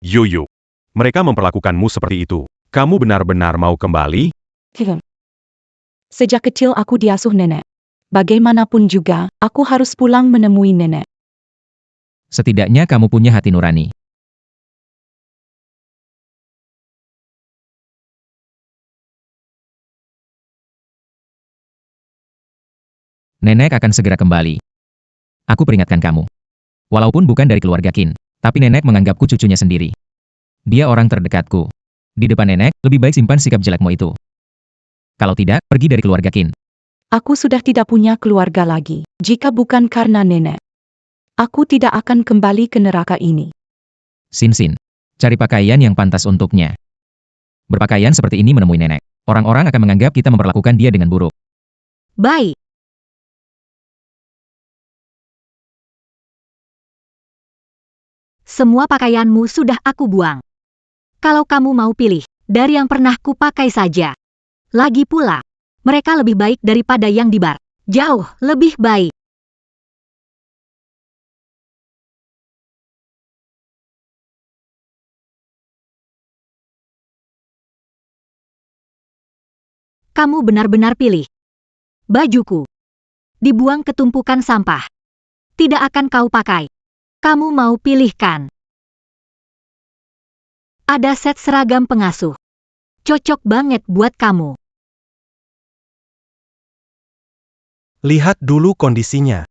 Yoyo. Mereka memperlakukanmu seperti itu. Kamu benar-benar mau kembali? Sejak kecil aku diasuh nenek. Bagaimanapun juga, aku harus pulang menemui nenek. Setidaknya kamu punya hati nurani. Nenek akan segera kembali. Aku peringatkan kamu. Walaupun bukan dari keluarga Qin, tapi nenek menganggapku cucunya sendiri. Dia orang terdekatku. Di depan nenek, lebih baik simpan sikap jelekmu itu. Kalau tidak, pergi dari keluarga Qin. Aku sudah tidak punya keluarga lagi. Jika bukan karena nenek, aku tidak akan kembali ke neraka ini. Sin, cari pakaian yang pantas untuknya. Berpakaian seperti ini menemui nenek. Orang-orang akan menganggap kita memperlakukan dia dengan buruk. Baik. Semua pakaianmu sudah aku buang. Kalau kamu mau pilih, dari yang pernah kupakai saja. Lagi pula, mereka lebih baik daripada yang di bar. Jauh lebih baik. Kamu benar-benar pilih. Bajuku dibuang ke tumpukan sampah. Tidak akan kau pakai. Kamu mau pilihkan? Ada set seragam pengasuh. Cocok banget buat kamu. Lihat dulu kondisinya.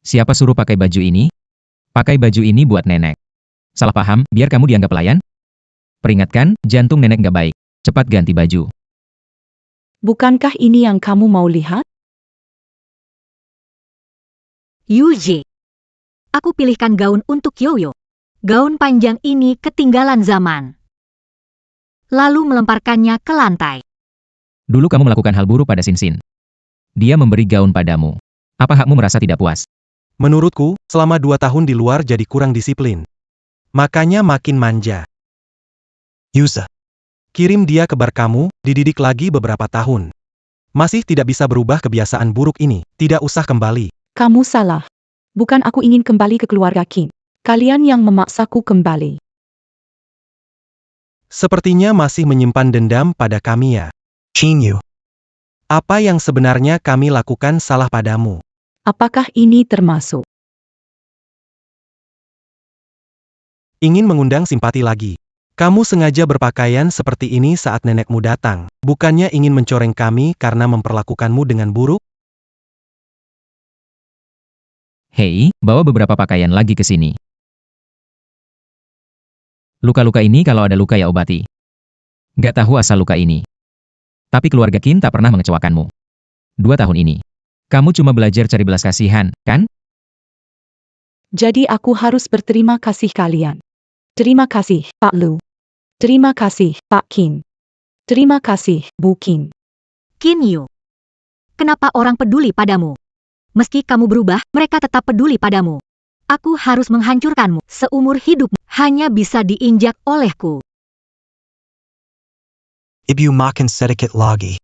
Siapa suruh pakai baju ini? Pakai baju ini buat nenek. Salah paham, biar kamu dianggap pelayan? Peringatkan, jantung nenek nggak baik. Cepat ganti baju. Bukankah ini yang kamu mau lihat? Yuji. Aku pilihkan gaun untuk Yoyo. Gaun panjang ini ketinggalan zaman. Lalu melemparkannya ke lantai. Dulu kamu melakukan hal buruk pada Sin. Dia memberi gaun padamu. Apa hakmu merasa tidak puas? Menurutku, selama 2 tahun di luar jadi kurang disiplin. Makanya makin manja. Yuze. Kirim dia ke bar kamu, dididik lagi beberapa tahun. Masih tidak bisa berubah kebiasaan buruk ini, tidak usah kembali. Kamu salah. Bukan aku ingin kembali ke keluarga Kim. Kalian yang memaksaku kembali. Sepertinya masih menyimpan dendam pada kami ya. Chin Yu. Apa yang sebenarnya kami lakukan salah padamu? Apakah ini termasuk? Ingin mengundang simpati lagi. Kamu sengaja berpakaian seperti ini saat nenekmu datang, bukannya ingin mencoreng kami karena memperlakukanmu dengan buruk? Hei, bawa beberapa pakaian lagi ke sini. Luka-luka ini kalau ada luka ya obati. Gak tahu asal luka ini. Tapi keluarga Kim tak pernah mengecewakanmu. 2 tahun ini. Kamu cuma belajar cari belas kasihan, kan? Jadi aku harus berterima kasih kalian. Terima kasih, Pak Lu. Terima kasih, Pak Kim. Terima kasih, Bu Kim. Qin Yu. Kenapa orang peduli padamu? Meski kamu berubah, mereka tetap peduli padamu. Aku harus menghancurkanmu. Seumur hidupmu hanya bisa diinjak olehku. Ibu makan sedikit lagi.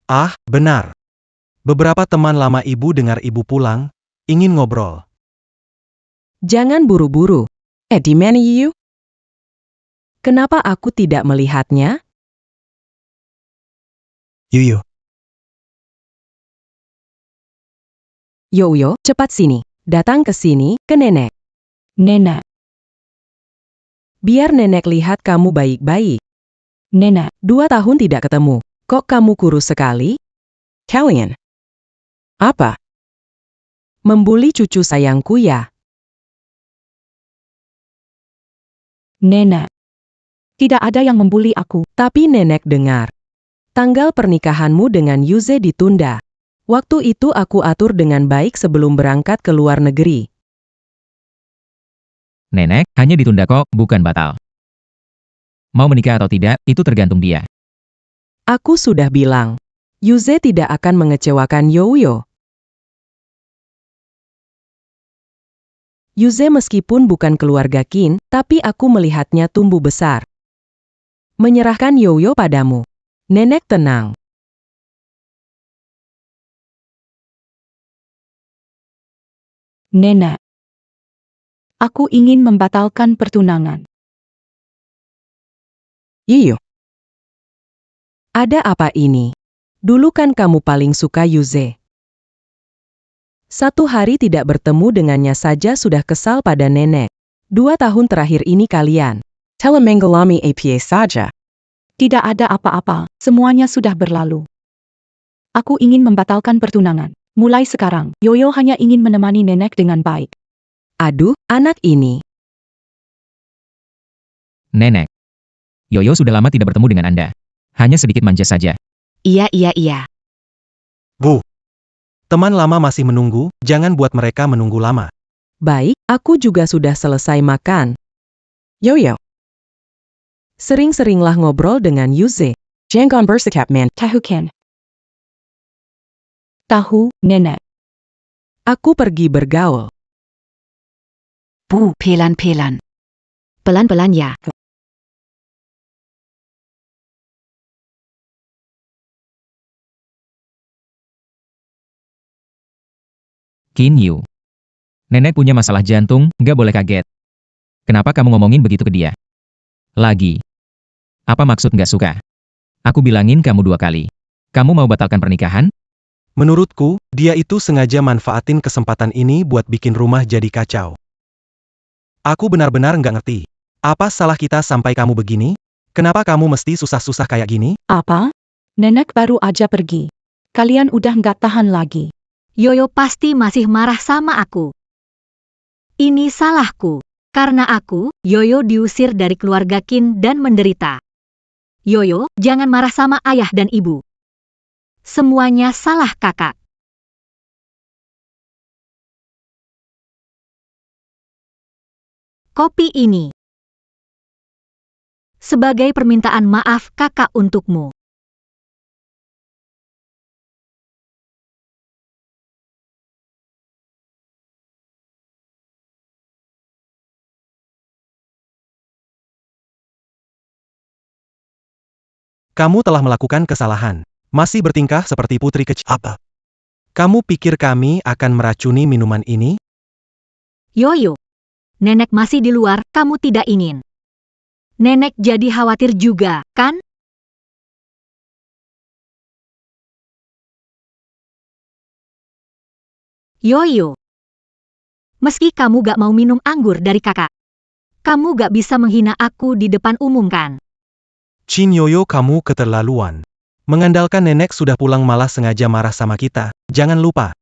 Ah, benar. Beberapa teman lama ibu dengar ibu pulang, ingin ngobrol. Jangan buru-buru. Di mana Yu? Kenapa aku tidak melihatnya? Yu. Yoyo, cepat sini. Datang ke sini, ke nenek. Nenek, Biar nenek lihat kamu baik-baik. nenek, 2 tahun tidak ketemu. Kok kamu kurus sekali? Kalian. Apa? Membuli cucu sayangku ya? nenek. Tidak ada yang membuli aku. Tapi nenek dengar. Tanggal pernikahanmu dengan Yuze ditunda. Waktu itu aku atur dengan baik sebelum berangkat ke luar negeri. Nenek, hanya ditunda kok, bukan batal. Mau menikah atau tidak, itu tergantung dia. Aku sudah bilang. Yuze tidak akan mengecewakan Yoyo. Yuze meskipun bukan keluarga Kin, tapi aku melihatnya tumbuh besar. Menyerahkan Yoyo padamu. Nenek tenang. Nenek. Aku ingin membatalkan pertunangan. Iyo. Ada apa ini? Dulu kan kamu paling suka Yuze. 1 hari tidak bertemu dengannya saja sudah kesal pada nenek. 2 tahun terakhir ini kalian. Telemenggalami apa saja. Tidak ada apa-apa, semuanya sudah berlalu. Aku ingin membatalkan pertunangan. Mulai sekarang, Yoyo hanya ingin menemani nenek dengan baik. Aduh, anak ini. Nenek. Yoyo sudah lama tidak bertemu dengan Anda. Hanya sedikit manja saja. Iya. Bu. Teman lama masih menunggu, jangan buat mereka menunggu lama. Baik, aku juga sudah selesai makan. Yoyo. Sering-seringlah ngobrol dengan Yuze. Jangan bersikap man. Tahu Ken. Tahu, nenek. Aku pergi bergaul. Bu, pelan-pelan. Pelan-pelan ya. Qin Yu. Nenek punya masalah jantung, nggak boleh kaget. Kenapa kamu ngomongin begitu ke dia? Lagi. Apa maksud nggak suka? Aku bilangin kamu 2 kali. Kamu mau batalkan pernikahan? Menurutku, dia itu sengaja manfaatin kesempatan ini buat bikin rumah jadi kacau. Aku benar-benar nggak ngerti. Apa salah kita sampai kamu begini? Kenapa kamu mesti susah-susah kayak gini? Apa? Nenek baru aja pergi. Kalian udah nggak tahan lagi. Yoyo pasti masih marah sama aku. Ini salahku. Karena aku, Yoyo diusir dari keluarga Kin dan menderita. Yoyo, jangan marah sama ayah dan ibu. Semuanya salah kakak. Kopi ini. Sebagai permintaan maaf kakak untukmu. Kamu telah melakukan kesalahan. Masih bertingkah seperti putri kecil. Apa? Kamu pikir kami akan meracuni minuman ini? Yoyo. Nenek masih di luar, kamu tidak ingin. Nenek jadi khawatir juga, kan? Yoyo. Meski kamu gak mau minum anggur dari kakak, kamu gak bisa menghina aku di depan umum kan? Chin Yoyo, kamu keterlaluan. Mengandalkan nenek sudah pulang malah sengaja marah sama kita. Jangan lupa,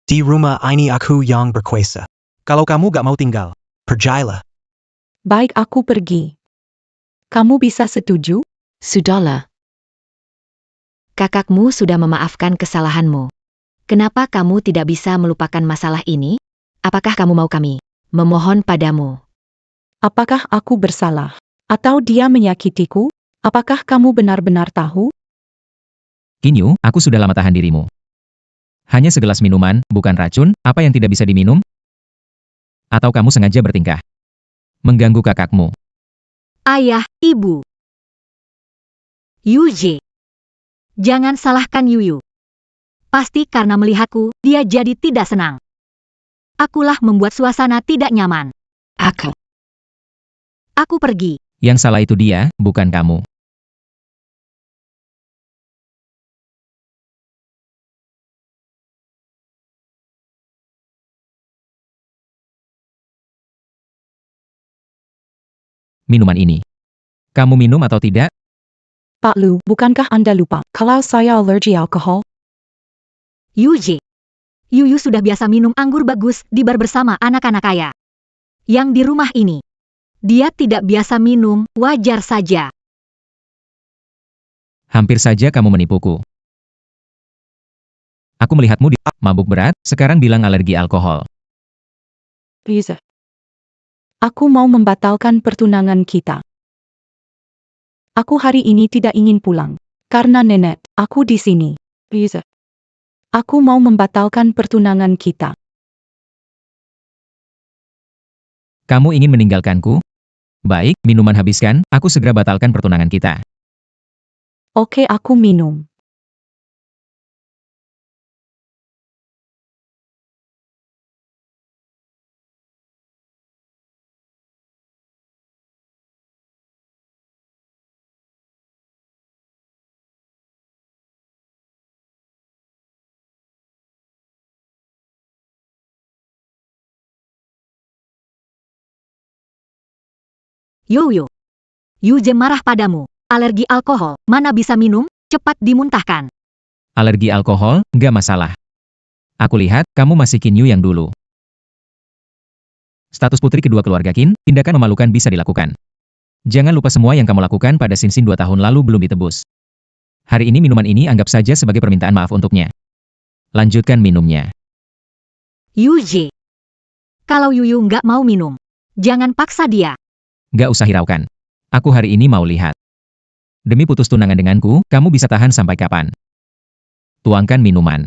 Di rumah ini aku yang berkuasa. kalau kamu gak mau tinggal, Pergilah. Baik, aku pergi. Kamu bisa setuju? Sudahlah. Kakakmu sudah memaafkan kesalahanmu. Kenapa kamu tidak bisa melupakan masalah ini? Apakah kamu mau kami memohon padamu? Apakah aku bersalah? Atau dia menyakitiku? Apakah kamu benar-benar tahu? Kinyu, aku sudah lama tahan dirimu. Hanya segelas minuman, bukan racun, apa yang tidak bisa diminum? Atau kamu sengaja bertingkah mengganggu kakakmu? Ayah, ibu. Yuje. Jangan salahkan Yuyu. Pasti karena melihatku, dia jadi tidak senang. Akulah membuat suasana tidak nyaman. Aku pergi. Yang salah itu dia, bukan kamu. Minuman ini. Kamu minum atau tidak? Pak Lu, bukankah Anda lupa kalau saya alergi alkohol? Yuje. Yuyu sudah biasa minum anggur bagus di bar bersama anak-anak kaya. Yang di rumah ini, dia tidak biasa minum, wajar saja. Hampir saja kamu menipuku. Aku melihatmu di mabuk berat, sekarang bilang alergi alkohol. Bisa. Aku mau membatalkan pertunangan kita. Aku hari ini tidak ingin pulang. Karena nenek, aku di sini. Bisa. Aku mau membatalkan pertunangan kita. Kamu ingin meninggalkanku? Baik, minuman habiskan, aku segera batalkan pertunangan kita. Oke, aku minum. Yoyo. Yuje marah padamu. Alergi alkohol, mana bisa minum, cepat dimuntahkan. Alergi alkohol, nggak masalah. Aku lihat, kamu masih Kinyu yang dulu. Status putri kedua keluarga Qin, tindakan memalukan bisa dilakukan. Jangan lupa semua yang kamu lakukan pada Sinsin 2 tahun lalu belum ditebus. Hari ini minuman ini anggap saja sebagai permintaan maaf untuknya. Lanjutkan minumnya. Yuje. Kalau Yuyu nggak mau minum, jangan paksa dia. Nggak usah hiraukan. Aku hari ini mau lihat. Demi putus tunangan denganku, kamu bisa tahan sampai kapan? Tuangkan minuman.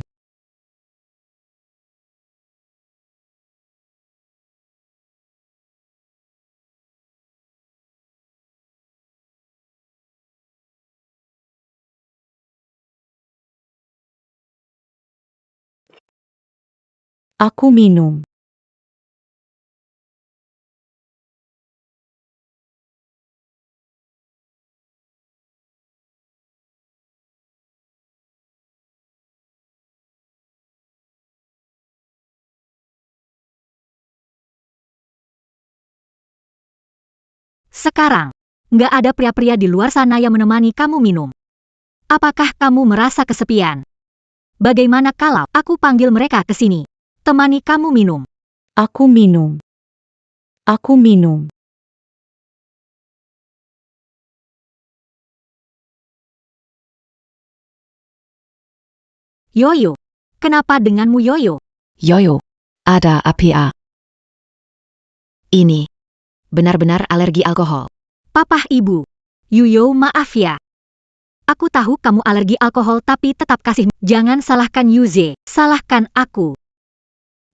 Aku minum. Sekarang, nggak ada pria-pria di luar sana yang menemani kamu minum. Apakah kamu merasa kesepian? Bagaimana kalau aku panggil mereka ke sini? Temani kamu minum. Aku minum. Aku minum. Yoyo. Kenapa denganmu Yoyo? Yoyo. Ada apa? Ini benar-benar alergi alkohol. Papa ibu. Yuyo maaf ya. Aku tahu kamu alergi alkohol tapi tetap kasih. Jangan salahkan Yuze, salahkan aku.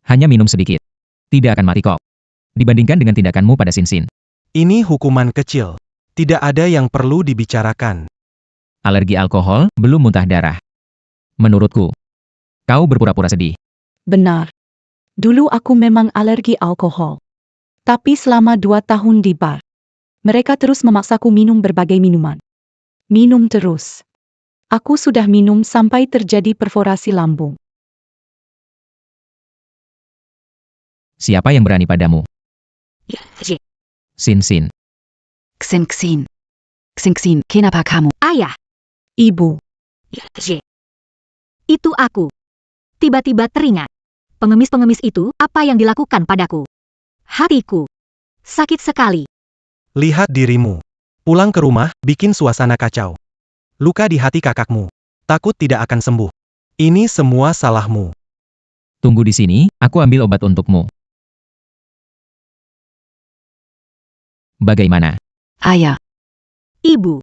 Hanya minum sedikit. Tidak akan mati kok. Dibandingkan dengan tindakanmu pada Sinsin. ini hukuman kecil. Tidak ada yang perlu dibicarakan. Alergi alkohol, belum muntah darah. Menurutku. Kau berpura-pura sedih. Benar. Dulu aku memang alergi alkohol. Tapi selama 2 tahun di bar, mereka terus memaksaku minum berbagai minuman. Minum terus. Aku sudah minum sampai terjadi perforasi lambung. Siapa yang berani padamu? Yuji. Sin. Xin. Kenapa kamu? Ayah, Ibu, Yuji. Itu aku. Tiba-tiba teringat. Pengemis-pengemis itu, apa yang dilakukan padaku? Hatiku. Sakit sekali. Lihat dirimu. Pulang ke rumah, bikin suasana kacau. Luka di hati kakakmu. Takut tidak akan sembuh. Ini semua salahmu. Tunggu di sini, aku ambil obat untukmu. Bagaimana? Ayah, Ibu.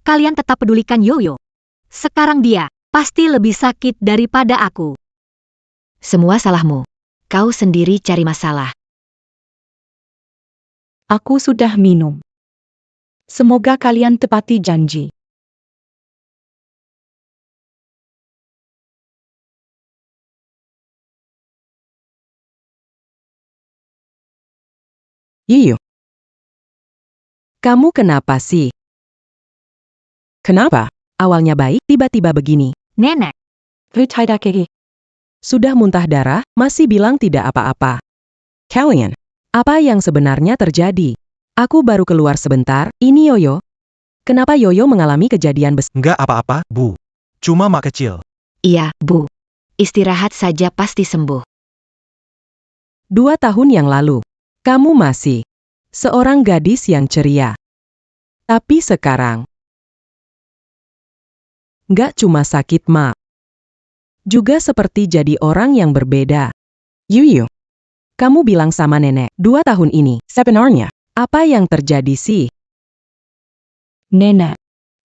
Kalian tetap pedulikan Yoyo. Sekarang dia, pasti lebih sakit daripada aku. Semua salahmu. Kau sendiri cari masalah. aku sudah minum. Semoga kalian tepati janji. Yiyo. Kamu kenapa sih? Kenapa? Awalnya baik, tiba-tiba begini. Nenek, Vertijdakege. Sudah muntah darah, masih bilang tidak apa-apa. Kalian, apa yang sebenarnya terjadi? Aku baru keluar sebentar, ini Yoyo. Kenapa Yoyo mengalami kejadian besar? Nggak apa-apa, Bu. Cuma mak kecil. Iya, Bu. Istirahat saja pasti sembuh. 2 tahun yang lalu, kamu masih seorang gadis yang ceria. Tapi sekarang, nggak cuma sakit mak. Juga seperti jadi orang yang berbeda. Yuyu, kamu bilang sama nenek, 2 tahun ini, sebenarnya, apa yang terjadi sih? Nenek,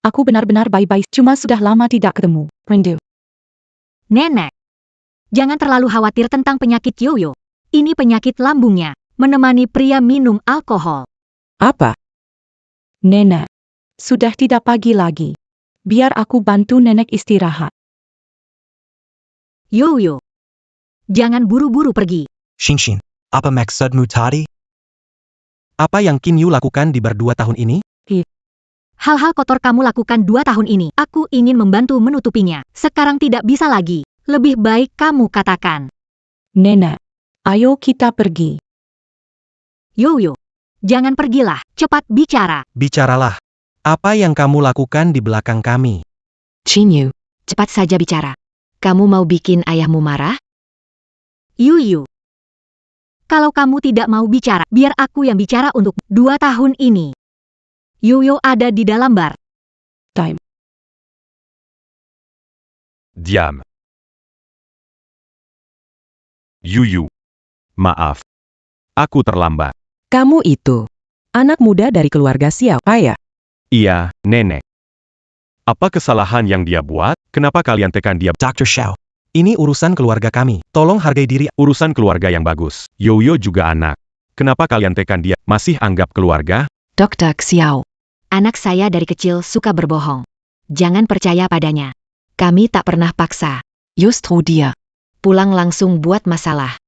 aku benar-benar baik-baik, cuma sudah lama tidak ketemu. Rindu. nenek. Jangan terlalu khawatir tentang penyakit Yoyo. Ini penyakit lambungnya, menemani pria minum alkohol. Apa? Nenek, sudah tidak pagi lagi. Biar aku bantu nenek istirahat. Yoyo. Jangan buru-buru pergi. Shinshin, apa maksudmu tadi? Apa yang Qin Yu lakukan di bar 2 tahun ini? Hal-hal kotor kamu lakukan 2 tahun ini. Aku ingin membantu menutupinya. Sekarang tidak bisa lagi. Lebih baik kamu katakan. Nenek, ayo kita pergi. Yoyo. Jangan pergilah. Cepat bicara. Bicaralah. Apa yang kamu lakukan di belakang kami? Chinyu, Cepat saja bicara. Kamu mau bikin ayahmu marah? Yuyu. Kalau kamu tidak mau bicara, biar aku yang bicara untuk 2 tahun ini. Yoyo ada di dalam bar. Time. Diam. Yuyu. Maaf. Aku terlambat. Kamu itu, anak muda dari keluarga Xiao, ayah. Iya, nenek. Apa kesalahan yang dia buat? Kenapa kalian tekan dia? Dr. Xiao, Ini urusan keluarga kami. Tolong hargai diri. Urusan keluarga yang bagus. Yoyo juga anak. Kenapa kalian tekan dia? Masih anggap keluarga? Dr. Xiao, Anak saya dari kecil suka berbohong. Jangan percaya padanya. Kami tak pernah paksa. justru dia. Pulang langsung buat masalah.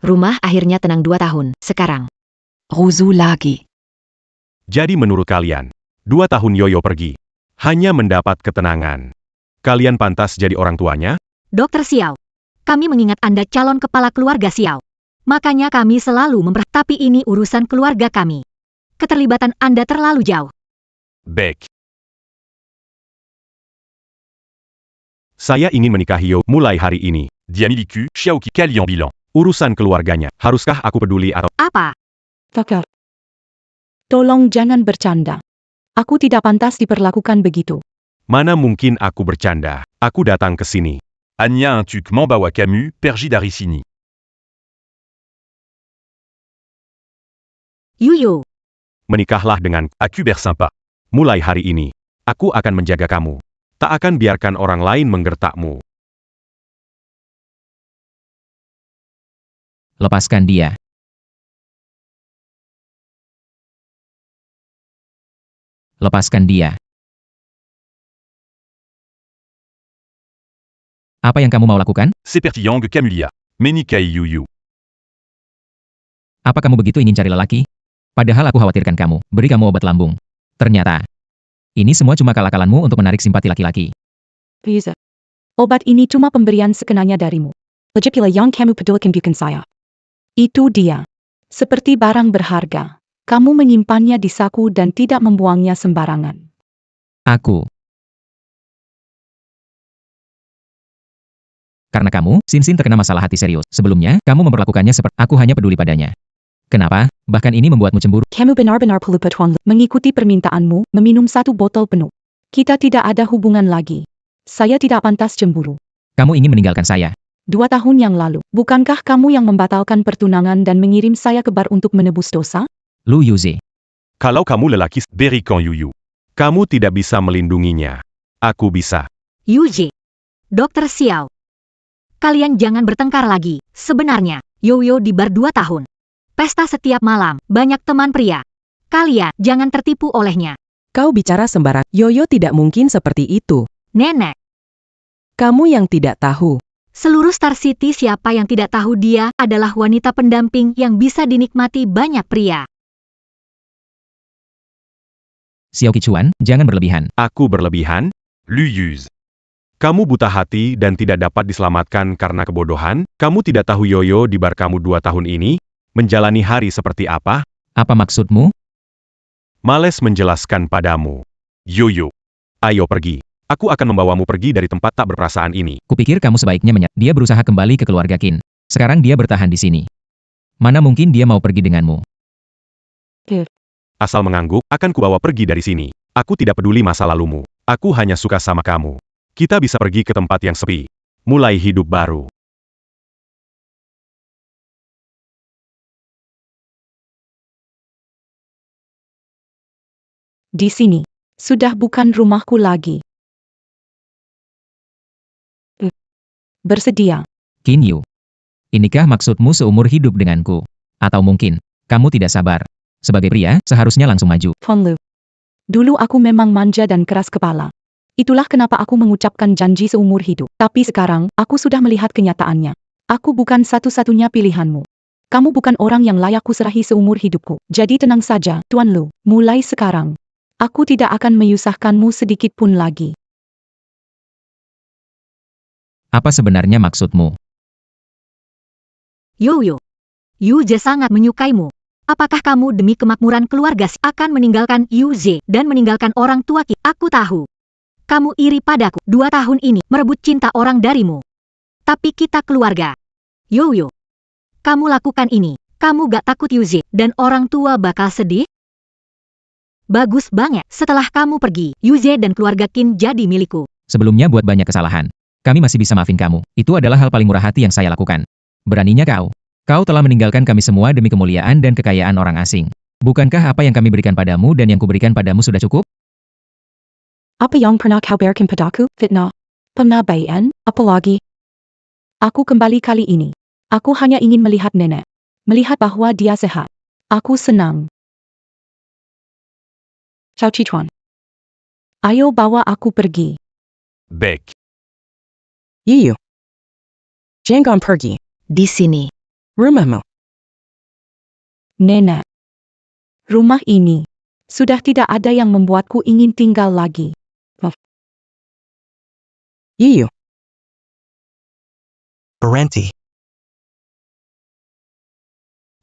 Rumah akhirnya tenang 2 tahun. Sekarang, Rusu lagi. Jadi menurut kalian, 2 tahun Yoyo pergi, hanya mendapat ketenangan. Kalian pantas jadi orang tuanya? Dokter Xiao. Kami mengingat Anda calon kepala keluarga Xiao. Makanya kami selalu tapi ini urusan keluarga kami. Keterlibatan Anda terlalu jauh. Baik. Saya ingin menikahi Yo mulai hari ini. Diamiliku, Xiaoqi, kalian bilang. Urusan keluarganya, haruskah aku peduli atau... Apa? Fakir. Tolong jangan bercanda. Aku tidak pantas diperlakukan begitu. Mana mungkin aku bercanda. Aku datang ke sini. Anya un tuc m'embawa Camus, pergi dari sini. Yuyu. Menikahlah dengan aku bersympa. Mulai hari ini, aku akan menjaga kamu. Tak akan biarkan orang lain menggertakmu. Lepaskan dia. Lepaskan dia. Apa yang kamu mau lakukan? Seperti Yang Camulia. Menikahi Yuyu. Apa kamu begitu ingin cari lelaki? Padahal aku khawatirkan kamu, beri kamu obat lambung. Ternyata, ini semua cuma akal-akalanmu untuk menarik simpati laki-laki. Bisa. Obat ini cuma pemberian sekenanya darimu. Lagipula yang kamu pedulikan bukan saya. Itu dia. Seperti barang berharga. Kamu menyimpannya di saku dan tidak membuangnya sembarangan. Aku. Karena kamu, Sinsin terkena masalah hati serius. Sebelumnya, kamu memperlakukannya seperti aku hanya peduli padanya. Kenapa? Bahkan ini membuatmu cemburu. Kamu benar-benar pelupa Tuan Lu. Mengikuti permintaanmu, meminum 1 botol penuh. Kita tidak ada hubungan lagi. Saya tidak pantas cemburu. Kamu ingin meninggalkan saya. 2 tahun yang lalu, bukankah kamu yang membatalkan pertunangan dan mengirim saya ke bar untuk menebus dosa? Lu Yuze. Kalau kamu lelaki, berikan Yuyu. Kamu tidak bisa melindunginya. Aku bisa. Yuji. Dokter Xiao. Kalian jangan bertengkar lagi. Sebenarnya, Yoyo di bar 2 tahun. Pesta setiap malam, banyak teman pria. Kalian jangan tertipu olehnya. Kau bicara sembarang. Yoyo tidak mungkin seperti itu. Nenek, Kamu yang tidak tahu. seluruh Star City siapa yang tidak tahu dia adalah wanita pendamping yang bisa dinikmati banyak pria. Xiao Qichuan, jangan berlebihan. Aku berlebihan? Luyuse. Kamu buta hati dan tidak dapat diselamatkan karena kebodohan? Kamu tidak tahu Yoyo di bar kamu 2 tahun ini? Menjalani hari seperti apa? Apa maksudmu? Males menjelaskan padamu. Yoyo. Ayo pergi. Aku akan membawamu pergi dari tempat tak berperasaan ini. Kupikir kamu sebaiknya Dia berusaha kembali ke keluarga Qin. Sekarang dia bertahan di sini. Mana mungkin dia mau pergi denganmu? Asal mengangguk, akan kubawa pergi dari sini. Aku tidak peduli masa lalumu. Aku hanya suka sama kamu. Kita bisa pergi ke tempat yang sepi. Mulai hidup baru. Di sini. Sudah bukan rumahku lagi. Bersedia. Qin Yu. Inikah maksudmu seumur hidup denganku? Atau mungkin, kamu tidak sabar? Sebagai pria, seharusnya langsung maju. Tuan Lu. Dulu aku memang manja dan keras kepala. Itulah kenapa aku mengucapkan janji seumur hidup. Tapi sekarang, aku sudah melihat kenyataannya. Aku bukan satu-satunya pilihanmu. Kamu bukan orang yang layak kuserahi seumur hidupku. Jadi tenang saja, Tuan Lu. Mulai sekarang, aku tidak akan menyusahkanmu sedikit pun lagi. Apa sebenarnya maksudmu? Yoyo. Yuze sangat menyukaimu. Apakah kamu demi kemakmuran keluarga akan meninggalkan Yuze dan meninggalkan orang tua kita? Aku tahu. Kamu iri padaku 2 tahun ini merebut cinta orang darimu. Tapi kita keluarga. Yoyo. Kamu lakukan ini. Kamu gak takut Yuze dan orang tua bakal sedih? Bagus banget. Setelah kamu pergi, Yuze dan keluarga Qin jadi milikku. Sebelumnya buat banyak kesalahan. Kami masih bisa maafin kamu. Itu adalah hal paling murah hati yang saya lakukan. Beraninya kau. Kau telah meninggalkan kami semua demi kemuliaan dan kekayaan orang asing. Bukankah apa yang kami berikan padamu dan yang kuberikan padamu sudah cukup? Apa yang pernah kau berikan padaku? Fitnah. Pengabaian? Apalagi? Aku kembali kali ini. Aku hanya ingin melihat nenek. Melihat bahwa dia sehat. Aku senang. Xiao Qichuan. Ayo bawa aku pergi. Baik. Yiyu. Jangan pergi. Di sini. Rumahmu. Nenek. Rumah ini. Sudah tidak ada yang membuatku ingin tinggal lagi. Yiyu. Berhenti.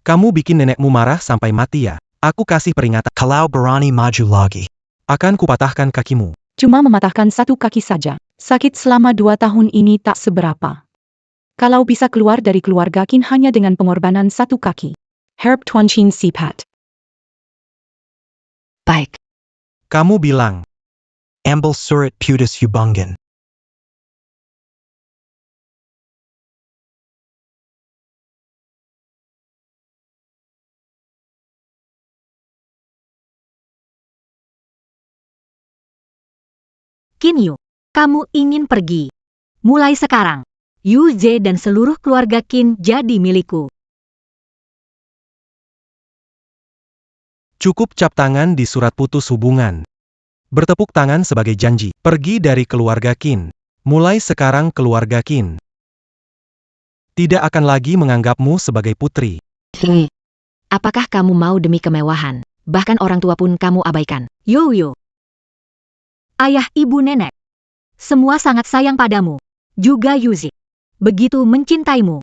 Kamu bikin nenekmu marah sampai mati ya? Aku kasih peringatan. Kalau berani maju lagi. Akan kupatahkan kakimu. Cuma mematahkan 1 kaki saja. Sakit selama 2 tahun ini tak seberapa. Kalau bisa keluar dari keluarga Qin hanya dengan pengorbanan 1 kaki. Harap Tuan Qin sipat. Baik. Kamu bilang. Ambil surat putus hubungan. Qin Yu, kamu ingin pergi. Mulai sekarang, Yuze dan seluruh keluarga Qin jadi milikku. Cukup cap tangan di surat putus hubungan. Bertepuk tangan sebagai janji. Pergi dari keluarga Qin. Mulai sekarang keluarga Qin tidak akan lagi menganggapmu sebagai putri. Apakah kamu mau demi kemewahan? Bahkan orang tua pun kamu abaikan. Yoyo. Ayah, ibu, nenek. Semua sangat sayang padamu. Juga Yuzi. Begitu mencintaimu.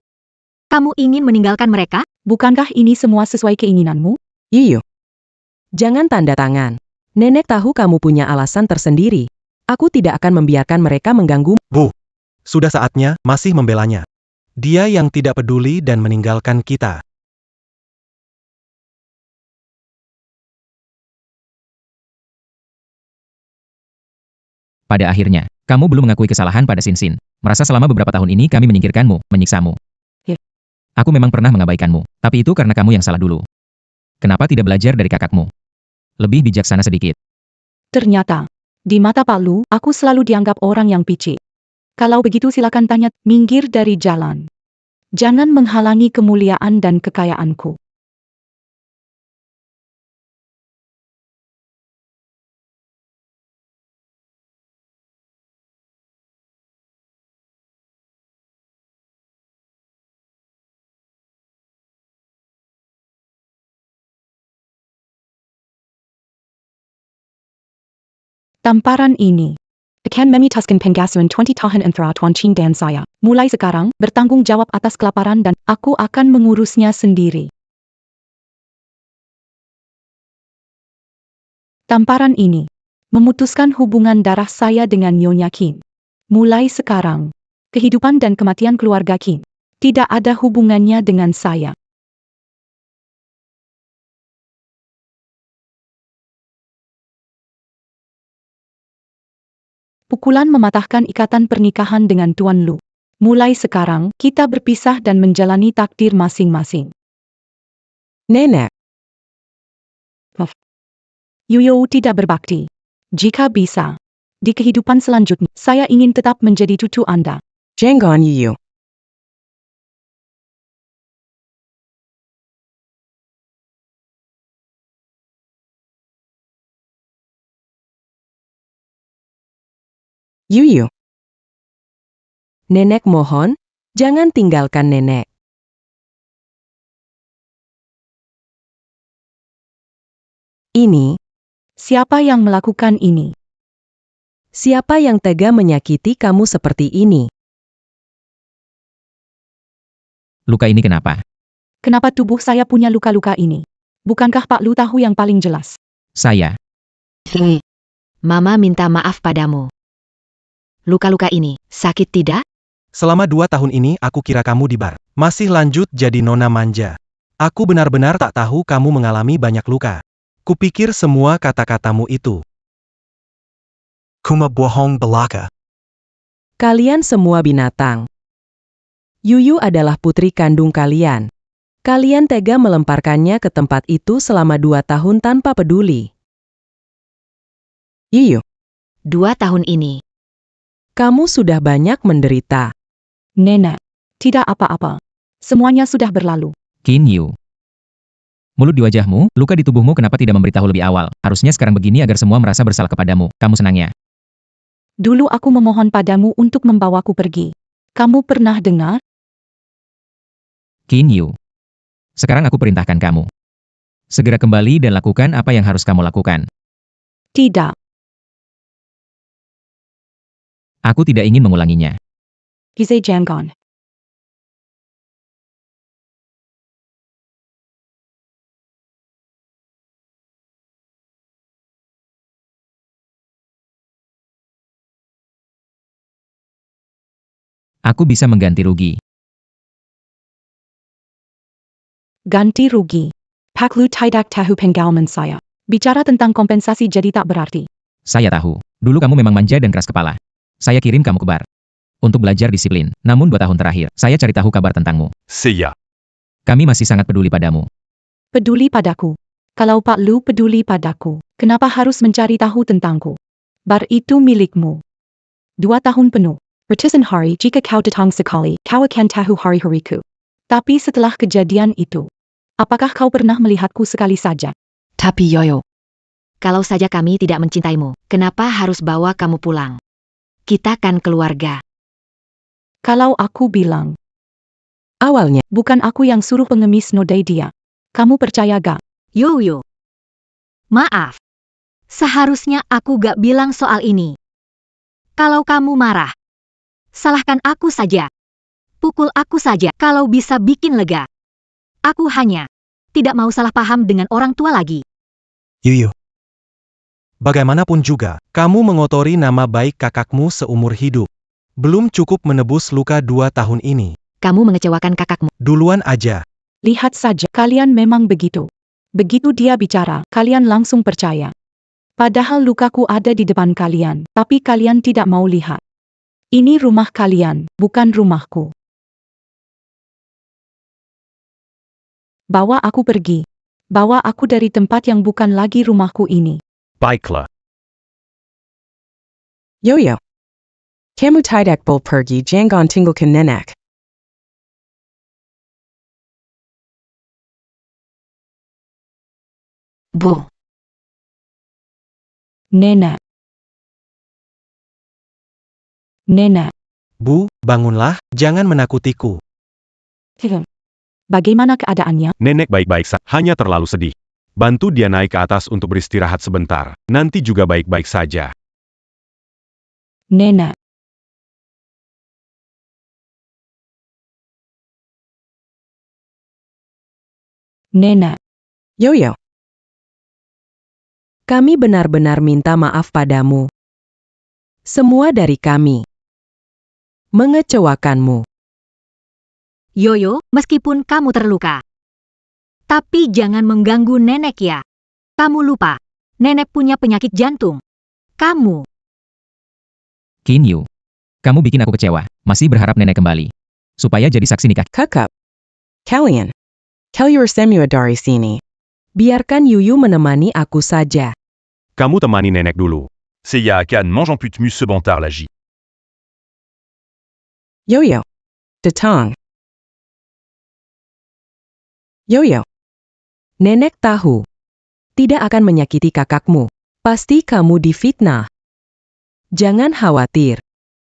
Kamu ingin meninggalkan mereka? Bukankah ini semua sesuai keinginanmu? Yuyu. Jangan tanda tangan. Nenek tahu kamu punya alasan tersendiri. Aku tidak akan membiarkan mereka mengganggu. Bu, sudah saatnya masih membelanya. Dia yang tidak peduli dan meninggalkan kita. Pada akhirnya, kamu belum mengakui kesalahan pada Sin. Merasa selama beberapa tahun ini kami menyingkirkanmu, menyiksamu. Ya. Aku memang pernah mengabaikanmu, tapi itu karena kamu yang salah dulu. Kenapa tidak belajar dari kakakmu? Lebih bijaksana sedikit. Ternyata, di mata Pak Lu, aku selalu dianggap orang yang picik. Kalau begitu silakan tanya, minggir dari jalan. Jangan menghalangi kemuliaan dan kekayaanku. Tamparan ini akan memitaskan penggasuhan 20 tahun antara Tuan Qin dan saya. Mulai sekarang, bertanggung jawab atas kelaparan dan aku akan mengurusnya sendiri. Tamparan ini memutuskan hubungan darah saya dengan Nyonya Qin. Mulai sekarang, kehidupan dan kematian keluarga Qin tidak ada hubungannya dengan saya. Pukulan mematahkan ikatan pernikahan dengan Tuan Lu. Mulai sekarang, kita berpisah dan menjalani takdir masing-masing. Nenek, Yuyo tidak berbakti. Jika bisa, di kehidupan selanjutnya, saya ingin tetap menjadi cucu Anda. Jenggon Yuyu. Yuyu. Nenek mohon, jangan tinggalkan nenek. Ini, Siapa yang melakukan ini? siapa yang tega menyakiti kamu seperti ini? Luka ini kenapa? Kenapa tubuh saya punya luka-luka ini? Bukankah Pak Lu tahu yang paling jelas? Saya. Mama minta maaf padamu. Luka-luka ini, sakit tidak? Selama 2 tahun ini aku kira kamu di bar. Masih lanjut jadi nona manja. Aku benar-benar tak tahu kamu mengalami banyak luka. Kupikir semua kata-katamu itu. Kuma bohong belaka. Kalian semua binatang. Yuyu adalah putri kandung kalian. Kalian tega melemparkannya ke tempat itu selama 2 tahun tanpa peduli. Yuyu, 2 tahun ini. kamu sudah banyak menderita. Nenek, tidak apa-apa. Semuanya sudah berlalu. Qin Yu. Mulut di wajahmu, luka di tubuhmu kenapa tidak memberitahu lebih awal? Harusnya sekarang begini agar semua merasa bersalah kepadamu. Kamu senangnya. Dulu aku memohon padamu untuk membawaku pergi. Kamu pernah dengar? Qin Yu. Sekarang aku perintahkan kamu. Segera kembali dan lakukan apa yang harus kamu lakukan. Tidak. Aku tidak ingin mengulanginya. Gizeh Janggon. Aku bisa mengganti rugi. Ganti rugi. Pak Lu tidak tahu pengalaman saya. Bicara tentang kompensasi jadi tak berarti. Saya tahu. Dulu kamu memang manja dan keras kepala. Saya kirim kamu ke bar. Untuk belajar disiplin. Namun 2 tahun terakhir, saya cari tahu kabar tentangmu. Seiya. Kami masih sangat peduli padamu. Peduli padaku. Kalau Pak Lu peduli padaku, kenapa harus mencari tahu tentangku? Bar itu milikmu. 2 tahun penuh. Ratusan hari jika kau datang sekali, kau akan tahu hari-hariku. Tapi setelah kejadian itu, apakah kau pernah melihatku sekali saja? Tapi Yoyo, Kalau saja kami tidak mencintaimu, kenapa harus bawa kamu pulang? Kita kan keluarga. Kalau aku bilang, Awalnya, bukan aku yang suruh pengemis nodai dia. Kamu percaya gak? Yoyo. Maaf. Seharusnya aku gak bilang soal ini. Kalau kamu marah, salahkan aku saja. Pukul aku saja kalau bisa bikin lega. Aku hanya tidak mau salah paham dengan orang tua lagi. Yuyu. Bagaimanapun juga, kamu mengotori nama baik kakakmu seumur hidup. Belum cukup menebus luka 2 tahun ini. Kamu mengecewakan kakakmu. Duluan aja. Lihat saja, kalian memang begitu. Begitu dia bicara, kalian langsung percaya. Padahal lukaku ada di depan kalian, tapi kalian tidak mau lihat. Ini rumah kalian, bukan rumahku. Bawa aku pergi. Bawa aku dari tempat yang bukan lagi rumahku ini. Baiklah. Yoyo. Kamu tidak boleh pergi, jangan tinggalkan nenek. Bu. Nenek. Nenek. Bu, bangunlah, jangan menakutiku. Bagaimana keadaannya? Nenek baik-baik saja, hanya terlalu sedih. Bantu dia naik ke atas untuk beristirahat sebentar. Nanti juga baik-baik saja. Nenek. Nenek. Yoyo. Kami benar-benar minta maaf padamu. Semua dari kami. Mengecewakanmu. Yoyo, meskipun kamu terluka. Tapi jangan mengganggu nenek ya. Kamu lupa, nenek punya penyakit jantung. Kamu. Kinyu. Kamu bikin aku kecewa. Masih berharap nenek kembali. Supaya jadi saksi nikah. Kakak. Kalian. Kalian semua dari sini. Biarkan Yuyu menemani aku saja. Kamu temani nenek dulu. Seiya Akan mange en putmus sebentar lagi. Yoyo. Datang. Yoyo. Nenek tahu. Tidak akan menyakiti kakakmu. Pasti kamu difitnah. Jangan khawatir.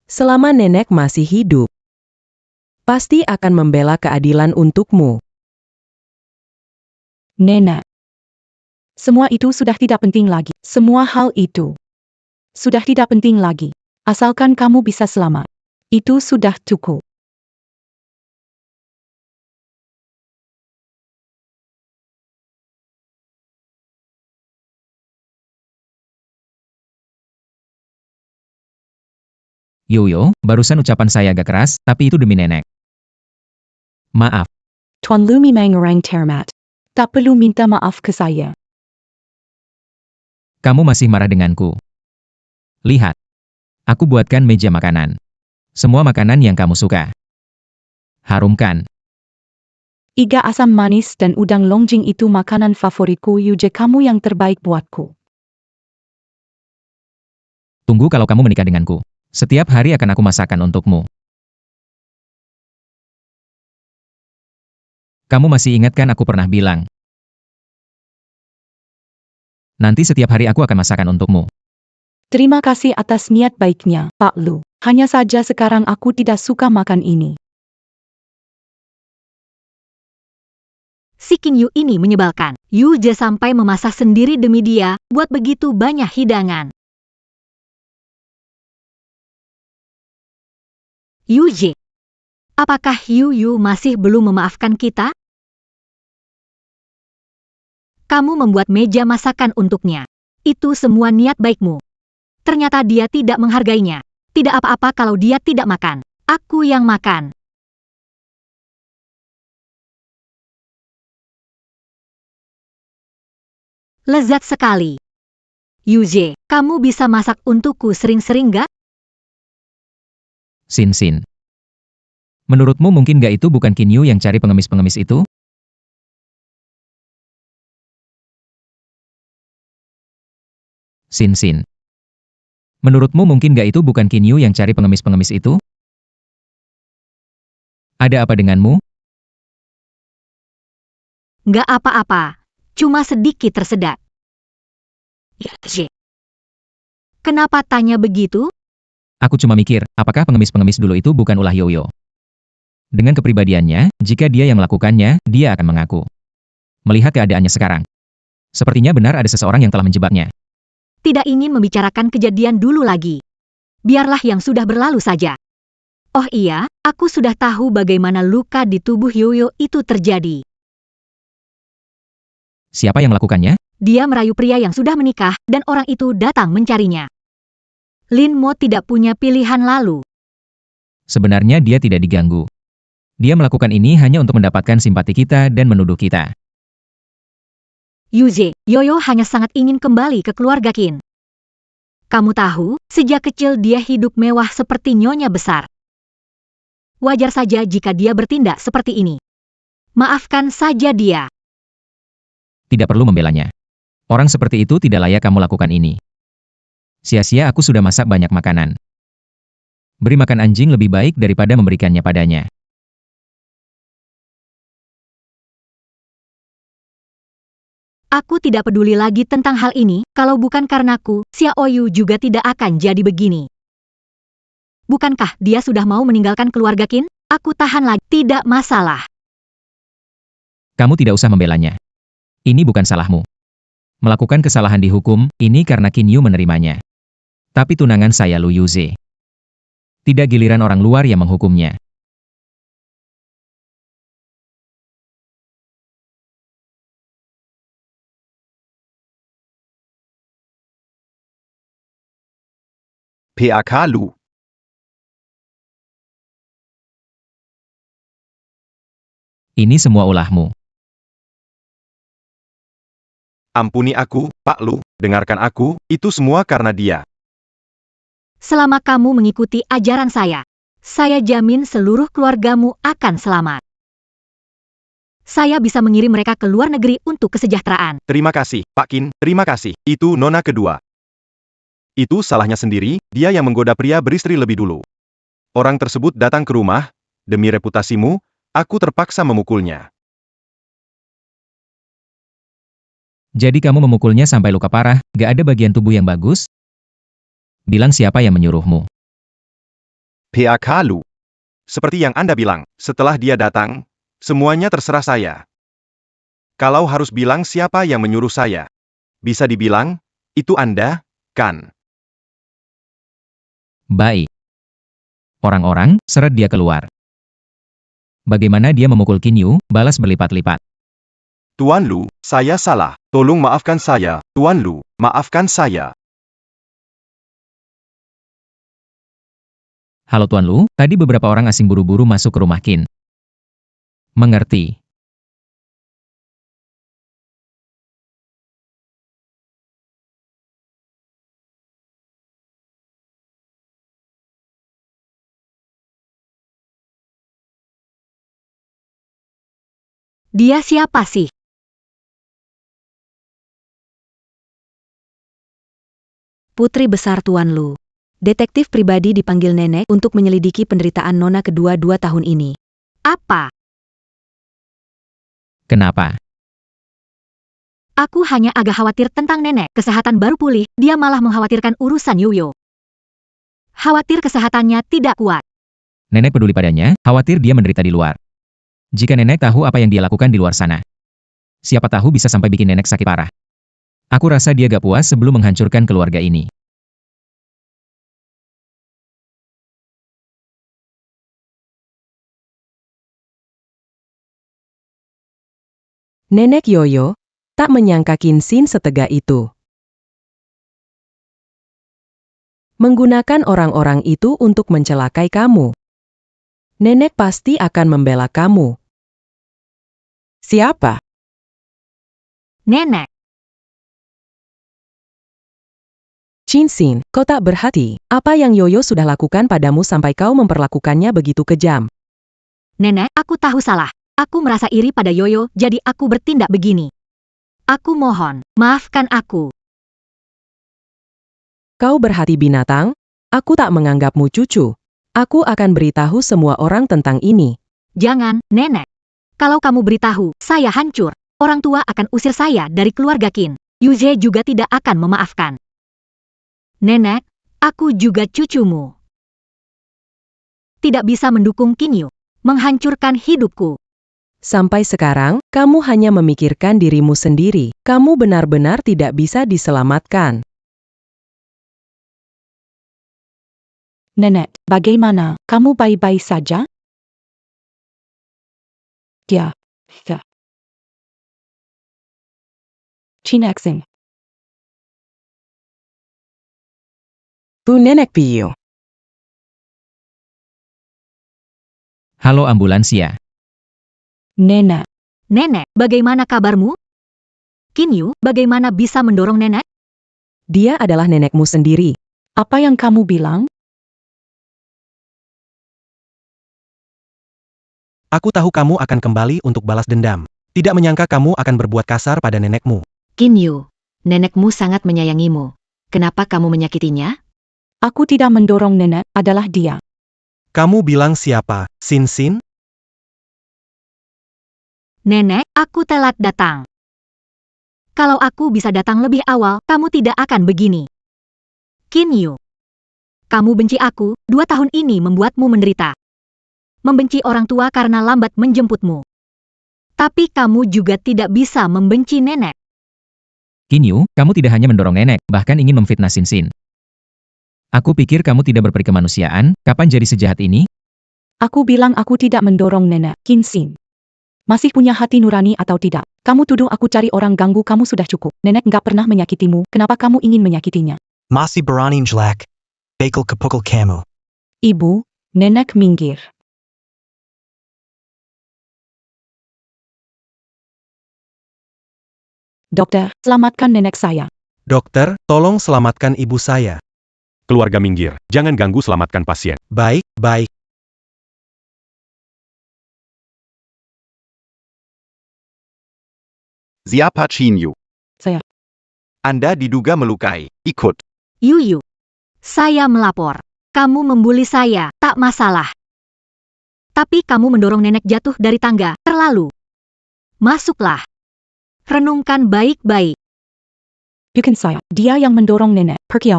Selama nenek masih hidup, pasti akan membela keadilan untukmu. Nenek. Semua itu sudah tidak penting lagi. Semua hal itu sudah tidak penting lagi. Asalkan kamu bisa selamat. Itu sudah cukup. Yoyo, barusan ucapan saya agak keras, tapi itu demi nenek. Maaf. Tuan Lu memang orang termat. Tak perlu minta maaf ke saya. Kamu masih marah denganku. Lihat. Aku buatkan meja makanan. Semua makanan yang kamu suka. Harumkan. Iga asam manis dan udang longjing itu makanan favoritku. Yuje, kamu yang terbaik buatku. Tunggu kalau kamu menikah denganku. Setiap hari akan aku masakan untukmu. Kamu masih ingat kan aku pernah bilang? Nanti setiap hari aku akan masakan untukmu. Terima kasih atas niat baiknya, Pak Lu. Hanya saja sekarang aku tidak suka makan ini. Si Kinyu ini menyebalkan. Yuje sampai memasak sendiri demi dia, buat begitu banyak hidangan. Yuje. Apakah Yuyu masih belum memaafkan kita? Kamu membuat meja masakan untuknya. Itu semua niat baikmu. Ternyata dia tidak menghargainya. Tidak apa-apa kalau dia tidak makan. Aku yang makan. Lezat sekali. Yuje, kamu bisa masak untukku sering-sering gak? Sin. Menurutmu mungkin gak itu bukan Kinyu yang cari pengemis-pengemis itu? Sin. Menurutmu mungkin gak itu bukan Kinyu yang cari pengemis-pengemis itu? Ada apa denganmu? Gak apa-apa. Cuma sedikit tersedak. Yuje. Kenapa tanya begitu? Aku cuma mikir, apakah pengemis-pengemis dulu itu bukan ulah Yoyo? Dengan kepribadiannya, jika dia yang melakukannya, dia akan mengaku. Melihat keadaannya sekarang, sepertinya benar ada seseorang yang telah menjebaknya. Tidak ingin membicarakan kejadian dulu lagi. Biarlah yang sudah berlalu saja. Oh iya, aku sudah tahu bagaimana luka di tubuh Yoyo itu terjadi. Siapa yang melakukannya? Dia merayu pria yang sudah menikah, dan orang itu datang mencarinya. Lin Mo tidak punya pilihan lalu. Sebenarnya dia tidak diganggu. Dia melakukan ini hanya untuk mendapatkan simpati kita dan menuduh kita. Yuze, Yoyo hanya sangat ingin kembali ke keluarga Qin. Kamu tahu, sejak kecil dia hidup mewah seperti nyonya besar. Wajar saja jika dia bertindak seperti ini. Maafkan saja dia. Tidak perlu membelanya. Orang seperti itu tidak layak kamu lakukan ini. Sia-sia aku sudah masak banyak makanan. Beri makan anjing lebih baik daripada memberikannya padanya. Aku tidak peduli lagi tentang hal ini, kalau bukan karenaku, Xiao Yu juga tidak akan jadi begini. Bukankah dia sudah mau meninggalkan keluarga Qin? Aku tahan lagi, tidak masalah. Kamu tidak usah membelanya. Ini bukan salahmu. Melakukan kesalahan dihukum, ini karena Qin Yu menerimanya. Tapi tunangan saya Lu Yuze. Tidak giliran orang luar yang menghukumnya. PAK Lu. Ini semua ulahmu. Ampuni aku, Pak Lu, dengarkan aku, itu semua karena dia. Selama kamu mengikuti ajaran saya jamin seluruh keluargamu akan selamat. Saya bisa mengirim mereka ke luar negeri untuk kesejahteraan. Terima kasih, Pak Qin, terima kasih. Itu nona kedua. Itu salahnya sendiri, dia yang menggoda pria beristri lebih dulu. Orang tersebut datang ke rumah, demi reputasimu, aku terpaksa memukulnya. Jadi kamu memukulnya sampai luka parah, gak ada bagian tubuh yang bagus? Bilang siapa yang menyuruhmu. PAK Lu. Seperti yang Anda bilang, setelah dia datang, semuanya terserah saya. Kalau harus bilang siapa yang menyuruh saya, bisa dibilang, itu Anda, kan? Baik. Orang-orang, seret dia keluar. Bagaimana dia memukul Qin Yu, balas berlipat-lipat. Tuan Lu, saya salah. Tolong maafkan saya, Tuan Lu, maafkan saya. Halo Tuan Lu, tadi beberapa orang asing buru-buru masuk ke rumah Qin. Mengerti. Dia siapa sih? Putri besar Tuan Lu. Detektif pribadi dipanggil nenek untuk menyelidiki penderitaan nona kedua 2 tahun ini. Apa? Kenapa? Aku hanya agak khawatir tentang nenek. Kesehatan baru pulih, dia malah mengkhawatirkan urusan Yoyo. Khawatir kesehatannya tidak kuat. Nenek peduli padanya, khawatir dia menderita di luar. Jika nenek tahu apa yang dia lakukan di luar sana, siapa tahu bisa sampai bikin nenek sakit parah. Aku rasa dia gak puas sebelum menghancurkan keluarga ini. Nenek Yoyo tak menyangka Qin Xin setega itu. Menggunakan orang-orang itu untuk mencelakai kamu. Nenek pasti akan membela kamu. Siapa? Nenek. Qin Xin, kau tak berhati. Apa yang Yoyo sudah lakukan padamu sampai kau memperlakukannya begitu kejam? Nenek, aku tahu salah. Aku merasa iri pada Yoyo, jadi aku bertindak begini. Aku mohon, maafkan aku. Kau berhati binatang? Aku tak menganggapmu cucu. Aku akan beritahu semua orang tentang ini. Jangan, Nenek. Kalau kamu beritahu, saya hancur. Orang tua akan usir saya dari keluarga Qin. Yuze juga tidak akan memaafkan. Nenek, aku juga cucumu. tidak bisa mendukung Kinyu, menghancurkan hidupku. Sampai sekarang, kamu hanya memikirkan dirimu sendiri. Kamu benar-benar tidak bisa diselamatkan. Nenek, bagaimana? Kamu baik-baik saja? Ya. Chinexing. Bu Nenek Piyu. Halo ambulansia. Nenek, Nenek, bagaimana kabarmu? Kinyu, bagaimana bisa mendorong nenek? Dia adalah nenekmu sendiri. apa yang kamu bilang? Aku tahu kamu akan kembali untuk balas dendam. Tidak menyangka kamu akan berbuat kasar pada nenekmu. Kinyu, nenekmu sangat menyayangimu. Kenapa kamu menyakitinya? Aku tidak mendorong nenek, adalah dia. Kamu bilang siapa? Sin Sin? Nenek, aku telat datang. Kalau aku bisa datang lebih awal, kamu tidak akan begini. Kinyu, kamu benci aku, 2 tahun ini membuatmu menderita. Membenci orang tua karena lambat menjemputmu. Tapi kamu juga tidak bisa membenci nenek. Kinyu, kamu tidak hanya mendorong nenek, bahkan ingin memfitnah Sin Sin. Aku pikir kamu tidak berperi kemanusiaan, kapan jadi sejahat ini? Aku bilang aku tidak mendorong nenek, Kinsin. Masih punya hati nurani atau tidak? Kamu tuduh aku cari orang ganggu, kamu sudah cukup. Nenek nggak pernah menyakitimu, kenapa kamu ingin menyakitinya? Masih berani jelek. Bakal kepukul kamu. Ibu, nenek minggir. Dokter, selamatkan nenek saya. Dokter, tolong selamatkan ibu saya. Keluarga minggir, jangan ganggu selamatkan pasien. Baik, baik. Siapa Chinyu? Saya. Anda diduga melukai. Ikut. Yuyu, saya melapor. Kamu membuli saya, tak masalah. Tapi kamu mendorong nenek jatuh dari tangga, terlalu. Masuklah. Renungkan baik-baik. Bukan saya, dia yang mendorong nenek. Pergi.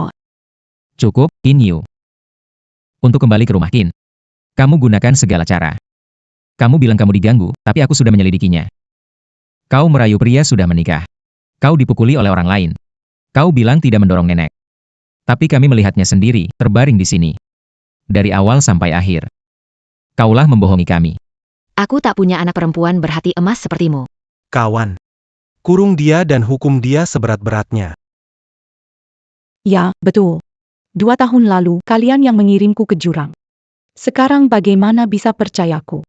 Cukup, Kinyu. Untuk kembali ke rumah Kin. Kamu gunakan segala cara. Kamu bilang kamu diganggu, tapi aku sudah menyelidikinya. Kau merayu pria sudah menikah. Kau dipukuli oleh orang lain. Kau bilang tidak mendorong nenek. Tapi kami melihatnya sendiri, terbaring di sini. Dari awal sampai akhir. Kaulah membohongi kami. Aku tak punya anak perempuan berhati emas sepertimu. Kawan. Kurung dia dan hukum dia seberat-beratnya. Ya, betul. 2 tahun lalu, kalian yang mengirimku ke jurang. Sekarang bagaimana bisa percayaku?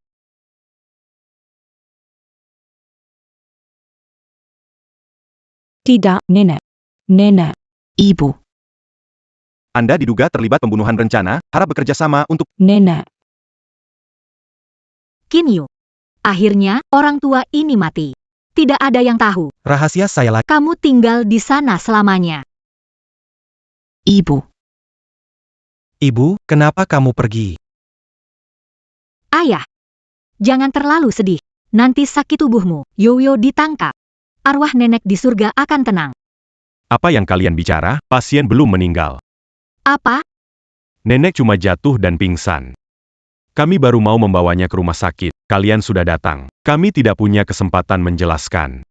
Tidak, nenek. Nenek. Ibu. Anda diduga terlibat pembunuhan berencana, harap bekerja sama untuk... Nenek. Kinyu. Akhirnya, orang tua ini mati. Tidak ada yang tahu. Rahasia saya lagi. Kamu tinggal di sana selamanya. Ibu. Ibu, kenapa kamu pergi? Ayah. Jangan terlalu sedih. Nanti sakit tubuhmu. Yoyo ditangkap. Arwah nenek di surga akan tenang. Apa yang kalian bicara? Pasien belum meninggal. Apa? Nenek cuma jatuh dan pingsan. Kami baru mau membawanya ke rumah sakit. Kalian sudah datang. Kami tidak punya kesempatan menjelaskan.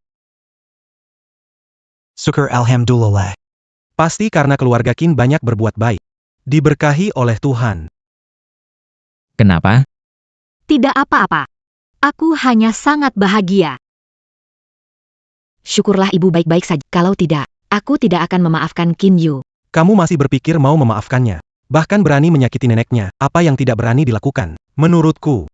Syukur alhamdulillah. Pasti karena keluarga Kin banyak berbuat baik. Diberkahi oleh Tuhan. Kenapa? Tidak apa-apa. Aku hanya sangat bahagia. Syukurlah ibu baik-baik saja. Kalau tidak, aku tidak akan memaafkan Kinyu. Kamu masih berpikir mau memaafkannya. Bahkan berani menyakiti neneknya, apa yang tidak berani dilakukan. Menurutku,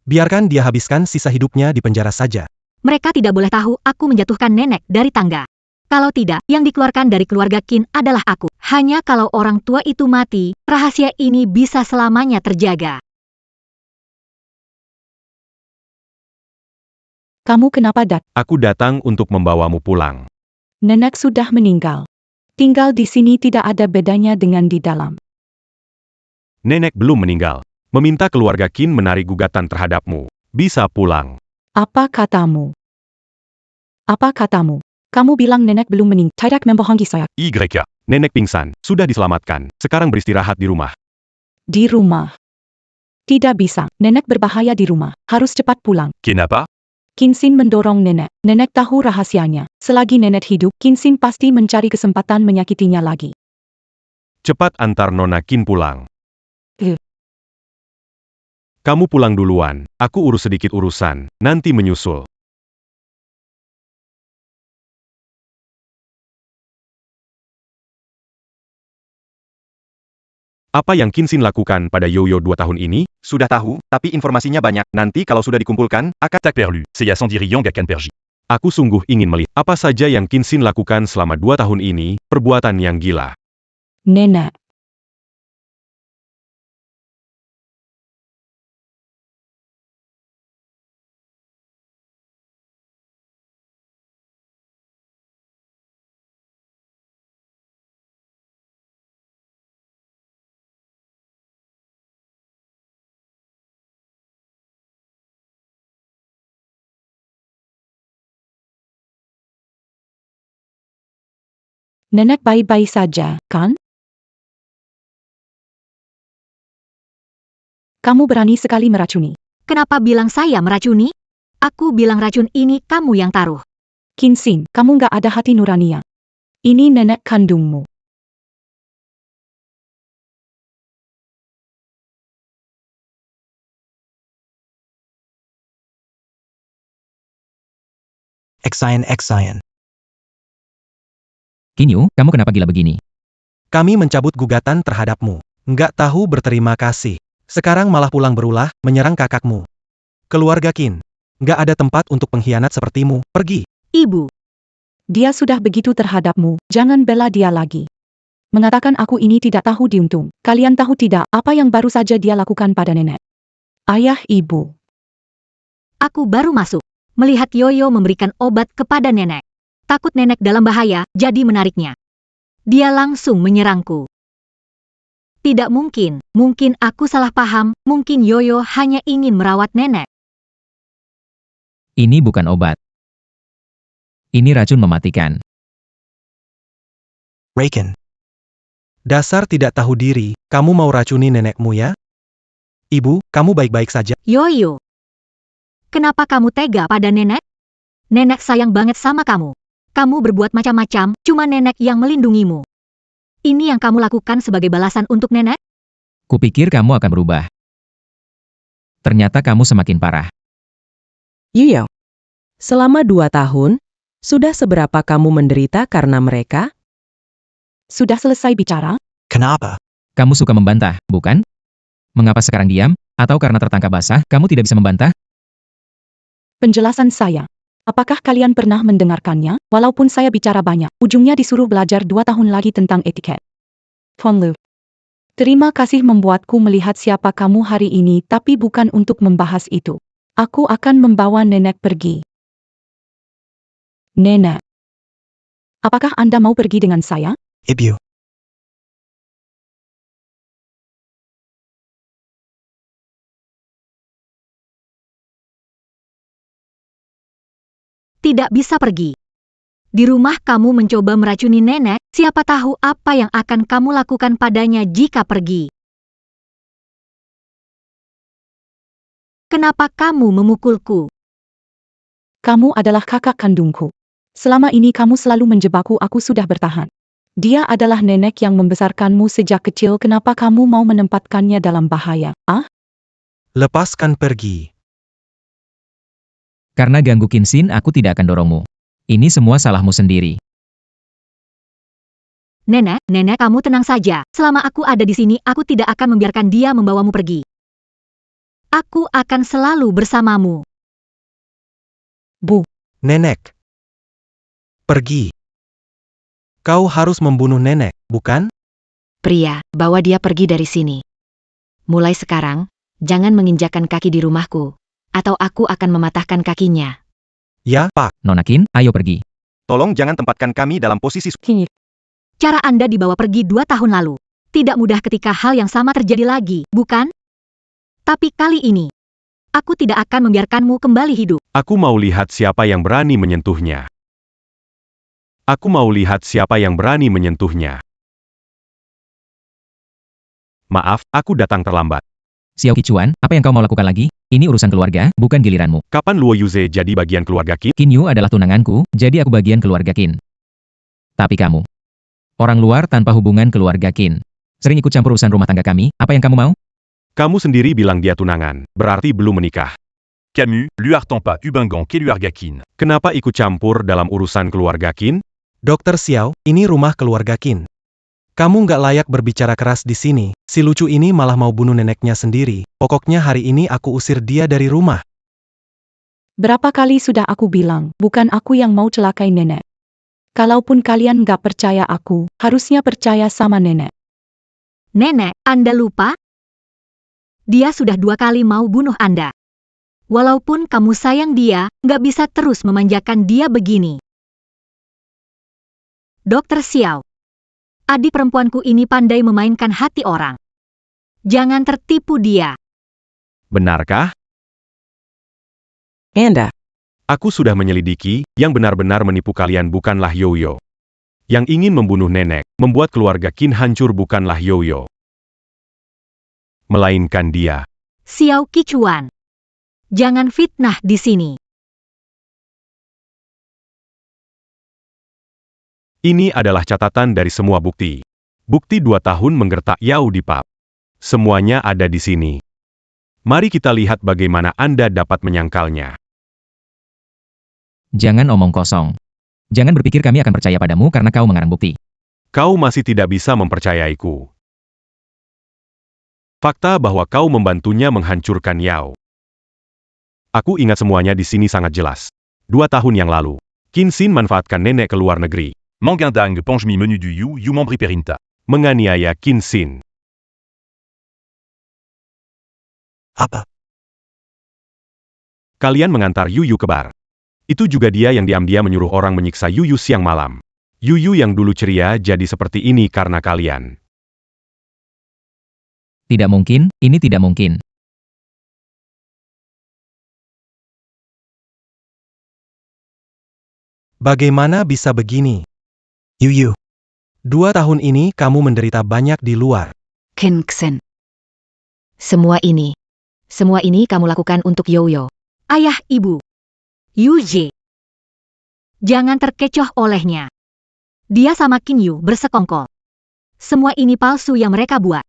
biarkan dia habiskan sisa hidupnya di penjara saja. Mereka tidak boleh tahu aku menjatuhkan nenek dari tangga. Kalau tidak, yang dikeluarkan dari keluarga Kin adalah aku. Hanya kalau orang tua itu mati, rahasia ini bisa selamanya terjaga. Kamu kenapa Aku datang untuk membawamu pulang. Nenek sudah meninggal. Tinggal di sini tidak ada bedanya dengan di dalam. Nenek belum meninggal. Meminta keluarga Kin menarik gugatan terhadapmu. Bisa pulang. Apa katamu? Apa katamu? Kamu bilang nenek belum meninggal. Tidak membohongi saya. YK. Nenek pingsan. Sudah diselamatkan. Sekarang beristirahat di rumah. Di rumah. Tidak bisa, nenek berbahaya di rumah, harus cepat pulang. Kenapa? Kinsin mendorong nenek. Nenek tahu rahasianya. Selagi nenek hidup, Kinsin pasti mencari kesempatan menyakitinya lagi. Cepat antar Nona Kin pulang. Eh. Kamu pulang duluan, aku urus sedikit urusan, nanti menyusul. Apa yang Kinsin lakukan pada Yoyo 2 tahun ini? Sudah tahu, tapi informasinya banyak. Nanti kalau sudah dikumpulkan, akan... Tak perlu, c'est Yasandiri Yang akan pergi. Aku sungguh ingin melihat apa saja yang Kinsin lakukan selama 2 tahun ini, perbuatan yang gila. Nenek. Nenek baik-baik saja, kan? Kamu berani sekali meracuni. Kenapa bilang saya meracuni? Aku bilang racun ini kamu yang taruh. Kinsin, kamu nggak ada hati nurania. Ini nenek kandungmu. Exian. Kinyu, kamu kenapa gila begini? Kami mencabut gugatan terhadapmu. Nggak tahu berterima kasih. Sekarang malah pulang berulah, menyerang kakakmu. Keluarga Kin. Nggak ada tempat untuk pengkhianat sepertimu. Pergi. Ibu, Dia sudah begitu terhadapmu, jangan bela dia lagi. Mengatakan aku ini tidak tahu diuntung. Kalian tahu tidak apa yang baru saja dia lakukan pada nenek? Ayah ibu. aku baru masuk. Melihat Yoyo memberikan obat kepada nenek. Takut nenek dalam bahaya, jadi menariknya. Dia langsung menyerangku. Tidak mungkin, mungkin aku salah paham, mungkin Yoyo hanya ingin merawat nenek. Ini bukan obat. Ini racun mematikan. Raken. Dasar tidak tahu diri, kamu mau racuni nenekmu ya? Ibu, kamu baik-baik saja. Yoyo, kenapa kamu tega pada nenek? Nenek sayang banget sama kamu. Kamu berbuat macam-macam, cuma nenek yang melindungimu. Ini yang kamu lakukan sebagai balasan untuk nenek? Kupikir kamu akan berubah. Ternyata kamu semakin parah. Yoyo, selama 2 tahun, sudah seberapa kamu menderita karena mereka? Sudah selesai bicara? Kenapa? Kamu suka membantah, bukan? Mengapa sekarang diam? Atau karena tertangkap basah, kamu tidak bisa membantah? Penjelasan saya. Apakah kalian pernah mendengarkannya? Walaupun saya bicara banyak, ujungnya disuruh belajar 2 tahun lagi tentang etiket. Fonlu. Terima kasih membuatku melihat siapa kamu hari ini, tapi bukan untuk membahas itu. Aku akan membawa nenek pergi. Nenek. Apakah Anda mau pergi dengan saya? Ibu. Tidak bisa pergi. Di rumah kamu mencoba meracuni nenek, siapa tahu apa yang akan kamu lakukan padanya jika pergi. Kenapa kamu memukulku? Kamu adalah kakak kandungku. Selama ini kamu selalu menjebakku, aku sudah bertahan. Dia adalah nenek yang membesarkanmu sejak kecil, kenapa kamu mau menempatkannya dalam bahaya? Ah? Lepaskan pergi. Karena ganggu Kinsin, aku tidak akan dorongmu. Ini semua salahmu sendiri. Nenek, kamu tenang saja. Selama aku ada di sini, aku tidak akan membiarkan dia membawamu pergi. Aku akan selalu bersamamu. Bu. Nenek. Pergi. Kau harus membunuh nenek, bukan? Pria, bawa dia pergi dari sini. Mulai sekarang, jangan menginjakkan kaki di rumahku, atau aku akan mematahkan kakinya. Ya, Pak. Nona Kin, ayo pergi. Tolong jangan tempatkan kami dalam posisi... Cara Anda dibawa pergi 2 tahun lalu. Tidak mudah ketika hal yang sama terjadi lagi, bukan? Tapi kali ini, aku tidak akan membiarkanmu kembali hidup. Aku mau lihat siapa yang berani menyentuhnya. Aku mau lihat siapa yang berani menyentuhnya. Maaf, aku datang terlambat. Xiao Qichuan, apa yang kau mau lakukan lagi? Ini urusan keluarga, bukan giliranmu. Kapan Luo Yuze jadi bagian keluarga Qin? Qin Yu adalah tunanganku, jadi aku bagian keluarga Qin. Tapi kamu, orang luar tanpa hubungan keluarga Qin, sering ikut campur urusan rumah tangga kami, apa yang kamu mau? Kamu sendiri bilang dia tunangan, berarti belum menikah. Camus, Luartan pas Ubengang Keluarga Qin. Kenapa ikut campur dalam urusan keluarga Qin? Dokter Xiao, ini rumah keluarga Qin. Kamu nggak layak berbicara keras di sini. Si lucu ini malah mau bunuh neneknya sendiri. Pokoknya hari ini aku usir dia dari rumah. Berapa kali sudah aku bilang, bukan aku yang mau celakai nenek. Kalaupun kalian nggak percaya aku, harusnya percaya sama nenek. Nenek, Anda lupa? Dia sudah 2 kali mau bunuh Anda. Walaupun kamu sayang dia, nggak bisa terus memanjakan dia begini. Dokter Xiao. Adik perempuanku ini pandai memainkan hati orang. Jangan tertipu dia. Benarkah? Anda, Aku sudah menyelidiki, yang benar-benar menipu kalian bukanlah Yoyo. Yang ingin membunuh nenek, membuat keluarga Qin hancur bukanlah Yoyo. Melainkan dia. Xiao Qichuan. Jangan fitnah di sini. Ini adalah catatan dari semua bukti. Bukti 2 tahun menggertak Yao di pub. Semuanya ada di sini. Mari kita lihat bagaimana Anda dapat menyangkalnya. Jangan omong kosong. Jangan berpikir kami akan percaya padamu karena kau mengarang bukti. Kau masih tidak bisa mempercayaiku. Fakta bahwa kau membantunya menghancurkan Yao. Aku ingat semuanya di sini sangat jelas. 2 tahun yang lalu, Qin Xin manfaatkan nenek ke luar negeri. Mangindang Pongemi Menu du Yu, Yu Membri Perinta. Menganiaya Qin Xin. Apa? Kalian mengantar Yuyu ke bar. Itu juga dia yang diam-diam menyuruh orang menyiksa Yuyu siang malam. Yuyu yang dulu ceria jadi seperti ini karena kalian. Tidak mungkin, ini tidak mungkin. Bagaimana bisa begini? Yuyu. 2 tahun ini kamu menderita banyak di luar. Qin Xin. Semua ini kamu lakukan untuk Yoyo. Ayah ibu. Yuje. Jangan terkecoh olehnya. Dia sama Qin Yu bersekongkol. Semua ini palsu yang mereka buat.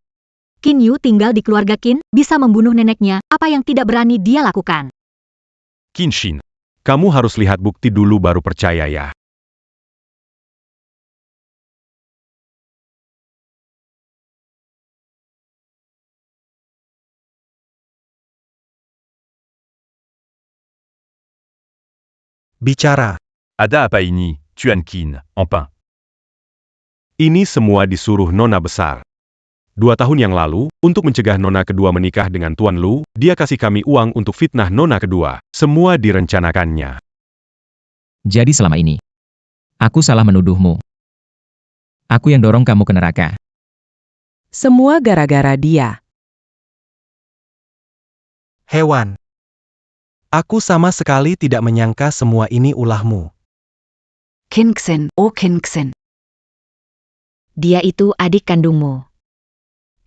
Qin Yu tinggal di keluarga Qin, bisa membunuh neneknya, apa yang tidak berani dia lakukan. Qin Xin. Kamu harus lihat bukti dulu baru percaya ya. Bicara. Ada apa ini, Tuan Qin, enfin. Ini semua disuruh Nona besar. 2 tahun yang lalu, untuk mencegah Nona kedua menikah dengan Tuan Lu, dia kasih kami uang untuk fitnah Nona kedua. Semua direncanakannya. Jadi selama ini, aku salah menuduhmu. Aku yang dorong kamu ke neraka. semua gara-gara dia. Hewan. Aku sama sekali tidak menyangka semua ini ulahmu. Qin Xin, oh Qin Xin. Dia itu adik kandungmu.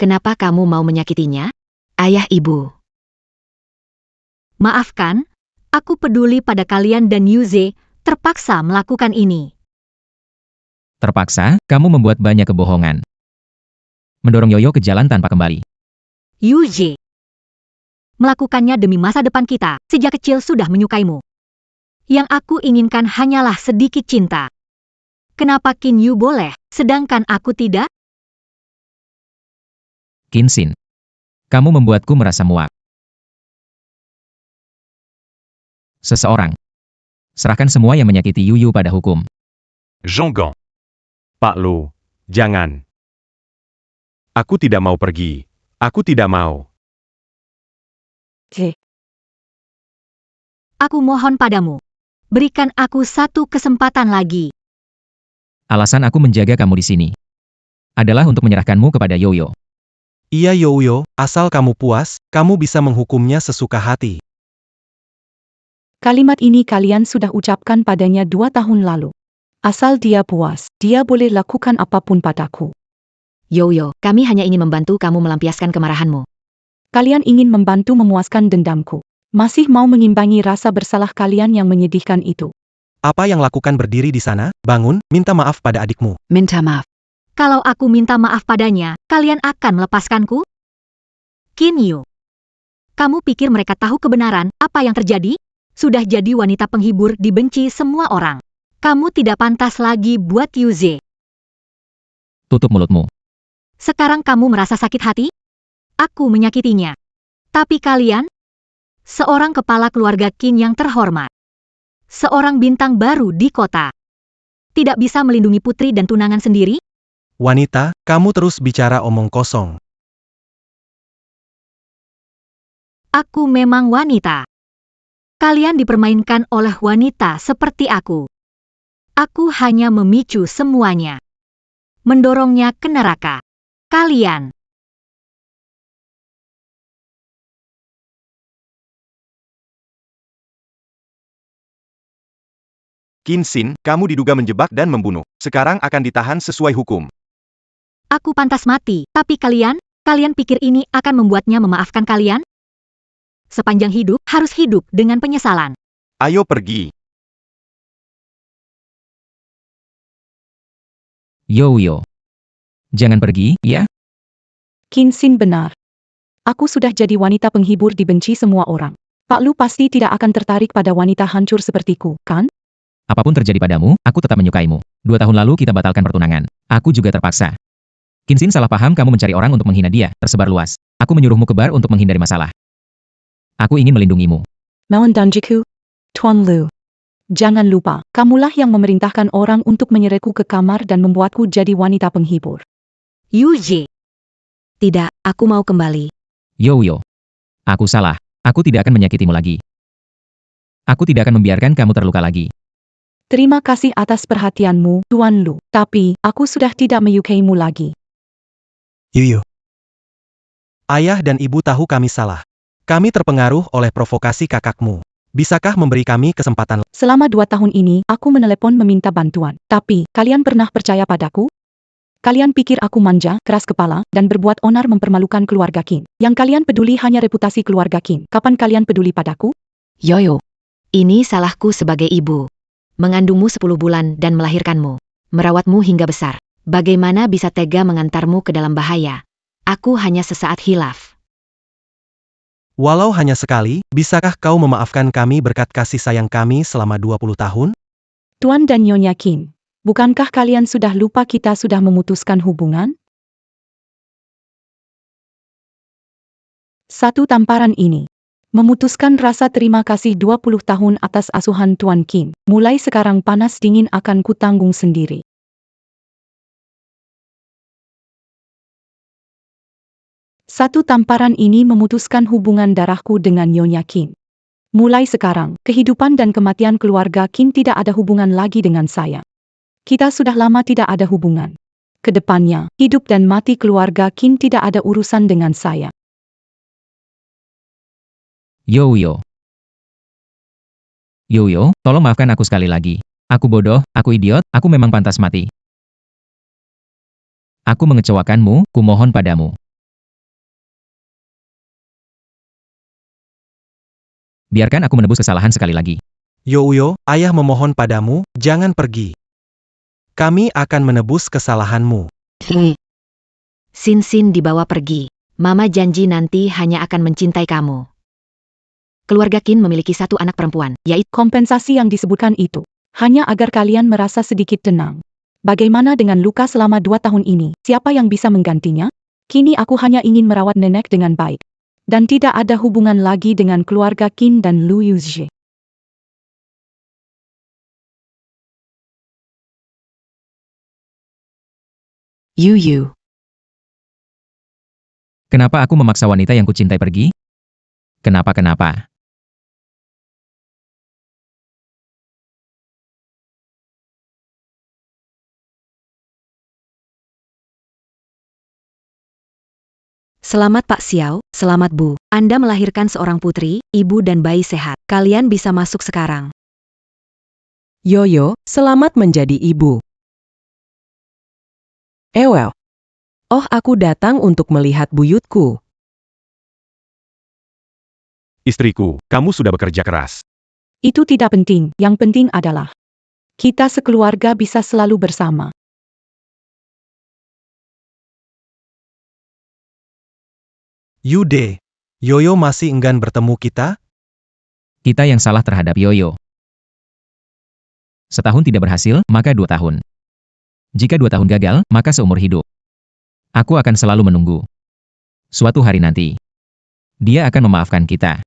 Kenapa kamu mau menyakitinya? Ayah ibu. Maafkan, aku peduli pada kalian dan Yuze, terpaksa melakukan ini. Terpaksa, kamu membuat banyak kebohongan. Mendorong Yoyo ke jalan tanpa kembali. Yuze. Melakukannya demi masa depan kita, sejak kecil sudah menyukaimu. Yang aku inginkan hanyalah sedikit cinta. Kenapa Qin Yu boleh, sedangkan aku tidak? Qin Xin, kamu membuatku merasa muak. Seseorang. Serahkan semua yang menyakiti Yuyu pada hukum. Jean Gang. Pak Lu, jangan. Aku tidak mau pergi. Aku tidak mau. Aku mohon padamu. Berikan aku 1 kesempatan lagi. Alasan aku menjaga kamu di sini adalah untuk menyerahkanmu kepada Yoyo. Iya Yoyo, asal kamu puas, kamu bisa menghukumnya sesuka hati. Kalimat ini kalian sudah ucapkan padanya 2 tahun lalu. Asal dia puas, dia boleh lakukan apapun padaku. Yoyo, kami hanya ingin membantu kamu melampiaskan kemarahanmu. Kalian ingin membantu memuaskan dendamku. Masih mau mengimbangi rasa bersalah kalian yang menyedihkan itu. Apa yang lakukan berdiri di sana? Bangun, minta maaf pada adikmu. Minta maaf. Kalau aku minta maaf padanya, kalian akan melepaskanku? Qin Yu. Kamu pikir mereka tahu kebenaran apa yang terjadi? Sudah jadi wanita penghibur dibenci semua orang. Kamu tidak pantas lagi buat Yuze. Tutup mulutmu. Sekarang kamu merasa sakit hati? Aku menyakitinya. Tapi kalian? Seorang kepala keluarga Qin yang terhormat. Seorang bintang baru di kota. Tidak bisa melindungi putri dan tunangan sendiri? Wanita, kamu terus bicara omong kosong. Aku memang wanita. Kalian dipermainkan oleh wanita seperti aku. Aku hanya memicu semuanya. Mendorongnya ke neraka. Kalian. Qin Xin, kamu diduga menjebak dan membunuh. Sekarang akan ditahan sesuai hukum. Aku pantas mati, tapi kalian pikir ini akan membuatnya memaafkan kalian? Sepanjang hidup, harus hidup dengan penyesalan. Ayo pergi. Yo. Jangan pergi, ya? Qin Xin benar. Aku sudah jadi wanita penghibur dibenci semua orang. Pak Lu pasti tidak akan tertarik pada wanita hancur sepertiku, kan? Apapun terjadi padamu, aku tetap menyukaimu. 2 tahun lalu kita batalkan pertunangan. Aku juga terpaksa. Qin Xin salah paham kamu mencari orang untuk menghina dia, tersebar luas. Aku menyuruhmu ke bar untuk menghindari masalah. Aku ingin melindungimu. Mawan Danjiku, Tuan Lu. Jangan lupa, kamulah yang memerintahkan orang untuk menyeretku ke kamar dan membuatku jadi wanita penghibur. Yuji. Tidak, aku mau kembali. Yo. Aku salah. Aku tidak akan menyakitimu lagi. Aku tidak akan membiarkan kamu terluka lagi. Terima kasih atas perhatianmu, Tuan Lu. Tapi, aku sudah tidak menyukaimu lagi. Yuyu. Ayah dan ibu tahu kami salah. Kami terpengaruh oleh provokasi kakakmu. Bisakah memberi kami kesempatan? Selama 2 tahun ini, aku menelepon meminta bantuan. Tapi, kalian pernah percaya padaku? Kalian pikir aku manja, keras kepala, dan berbuat onar mempermalukan keluarga Qin. Yang kalian peduli hanya reputasi keluarga Qin. Kapan kalian peduli padaku? Yoyo. Ini salahku sebagai ibu. Mengandungmu 10 bulan dan melahirkanmu. Merawatmu hingga besar. Bagaimana bisa tega mengantarmu ke dalam bahaya? Aku hanya sesaat hilaf. Walau hanya sekali, bisakah kau memaafkan kami berkat kasih sayang kami selama 20 tahun? Tuan dan Nyonya Qin, bukankah kalian sudah lupa kita sudah memutuskan hubungan? Satu tamparan ini. Memutuskan rasa terima kasih 20 tahun atas asuhan Tuan Qin. Mulai sekarang panas dingin akan kutanggung sendiri. Satu tamparan ini memutuskan hubungan darahku dengan Nyonya Qin. Mulai sekarang, kehidupan dan kematian keluarga Qin tidak ada hubungan lagi dengan saya. Kita sudah lama tidak ada hubungan. Kedepannya, hidup dan mati keluarga Qin tidak ada urusan dengan saya. Yo. Tolong maafkan aku sekali lagi. Aku bodoh, aku idiot, aku memang pantas mati. Aku mengecewakanmu, kumohon padamu. Biarkan aku menebus kesalahan sekali lagi. Yoyo, ayah memohon padamu, jangan pergi. Kami akan menebus kesalahanmu. Sin dibawa pergi. Mama janji nanti hanya akan mencintai kamu. Keluarga Qin memiliki 1 anak perempuan, yaitu Kompensasi yang disebutkan itu hanya agar kalian merasa sedikit tenang. Bagaimana dengan luka selama 2 tahun ini? Siapa yang bisa menggantinya? Kini aku hanya ingin merawat nenek dengan baik. Dan tidak ada hubungan lagi dengan keluarga Qin dan Lu Yuzhe. Yuyu. Kenapa aku memaksa wanita yang kucintai pergi? Kenapa? Selamat Pak Xiao, selamat Bu. Anda melahirkan seorang putri, ibu dan bayi sehat. Kalian bisa masuk sekarang. Yoyo, selamat menjadi ibu. Oh, aku datang untuk melihat buyutku. Istriku, kamu sudah bekerja keras. Itu tidak penting, yang penting adalah kita sekeluarga bisa selalu bersama. Yude, Yoyo masih enggan bertemu kita? Kita yang salah terhadap Yoyo. Setahun tidak berhasil, maka 2 tahun. Jika 2 tahun gagal, maka seumur hidup. Aku akan selalu menunggu. Suatu hari nanti, dia akan memaafkan kita.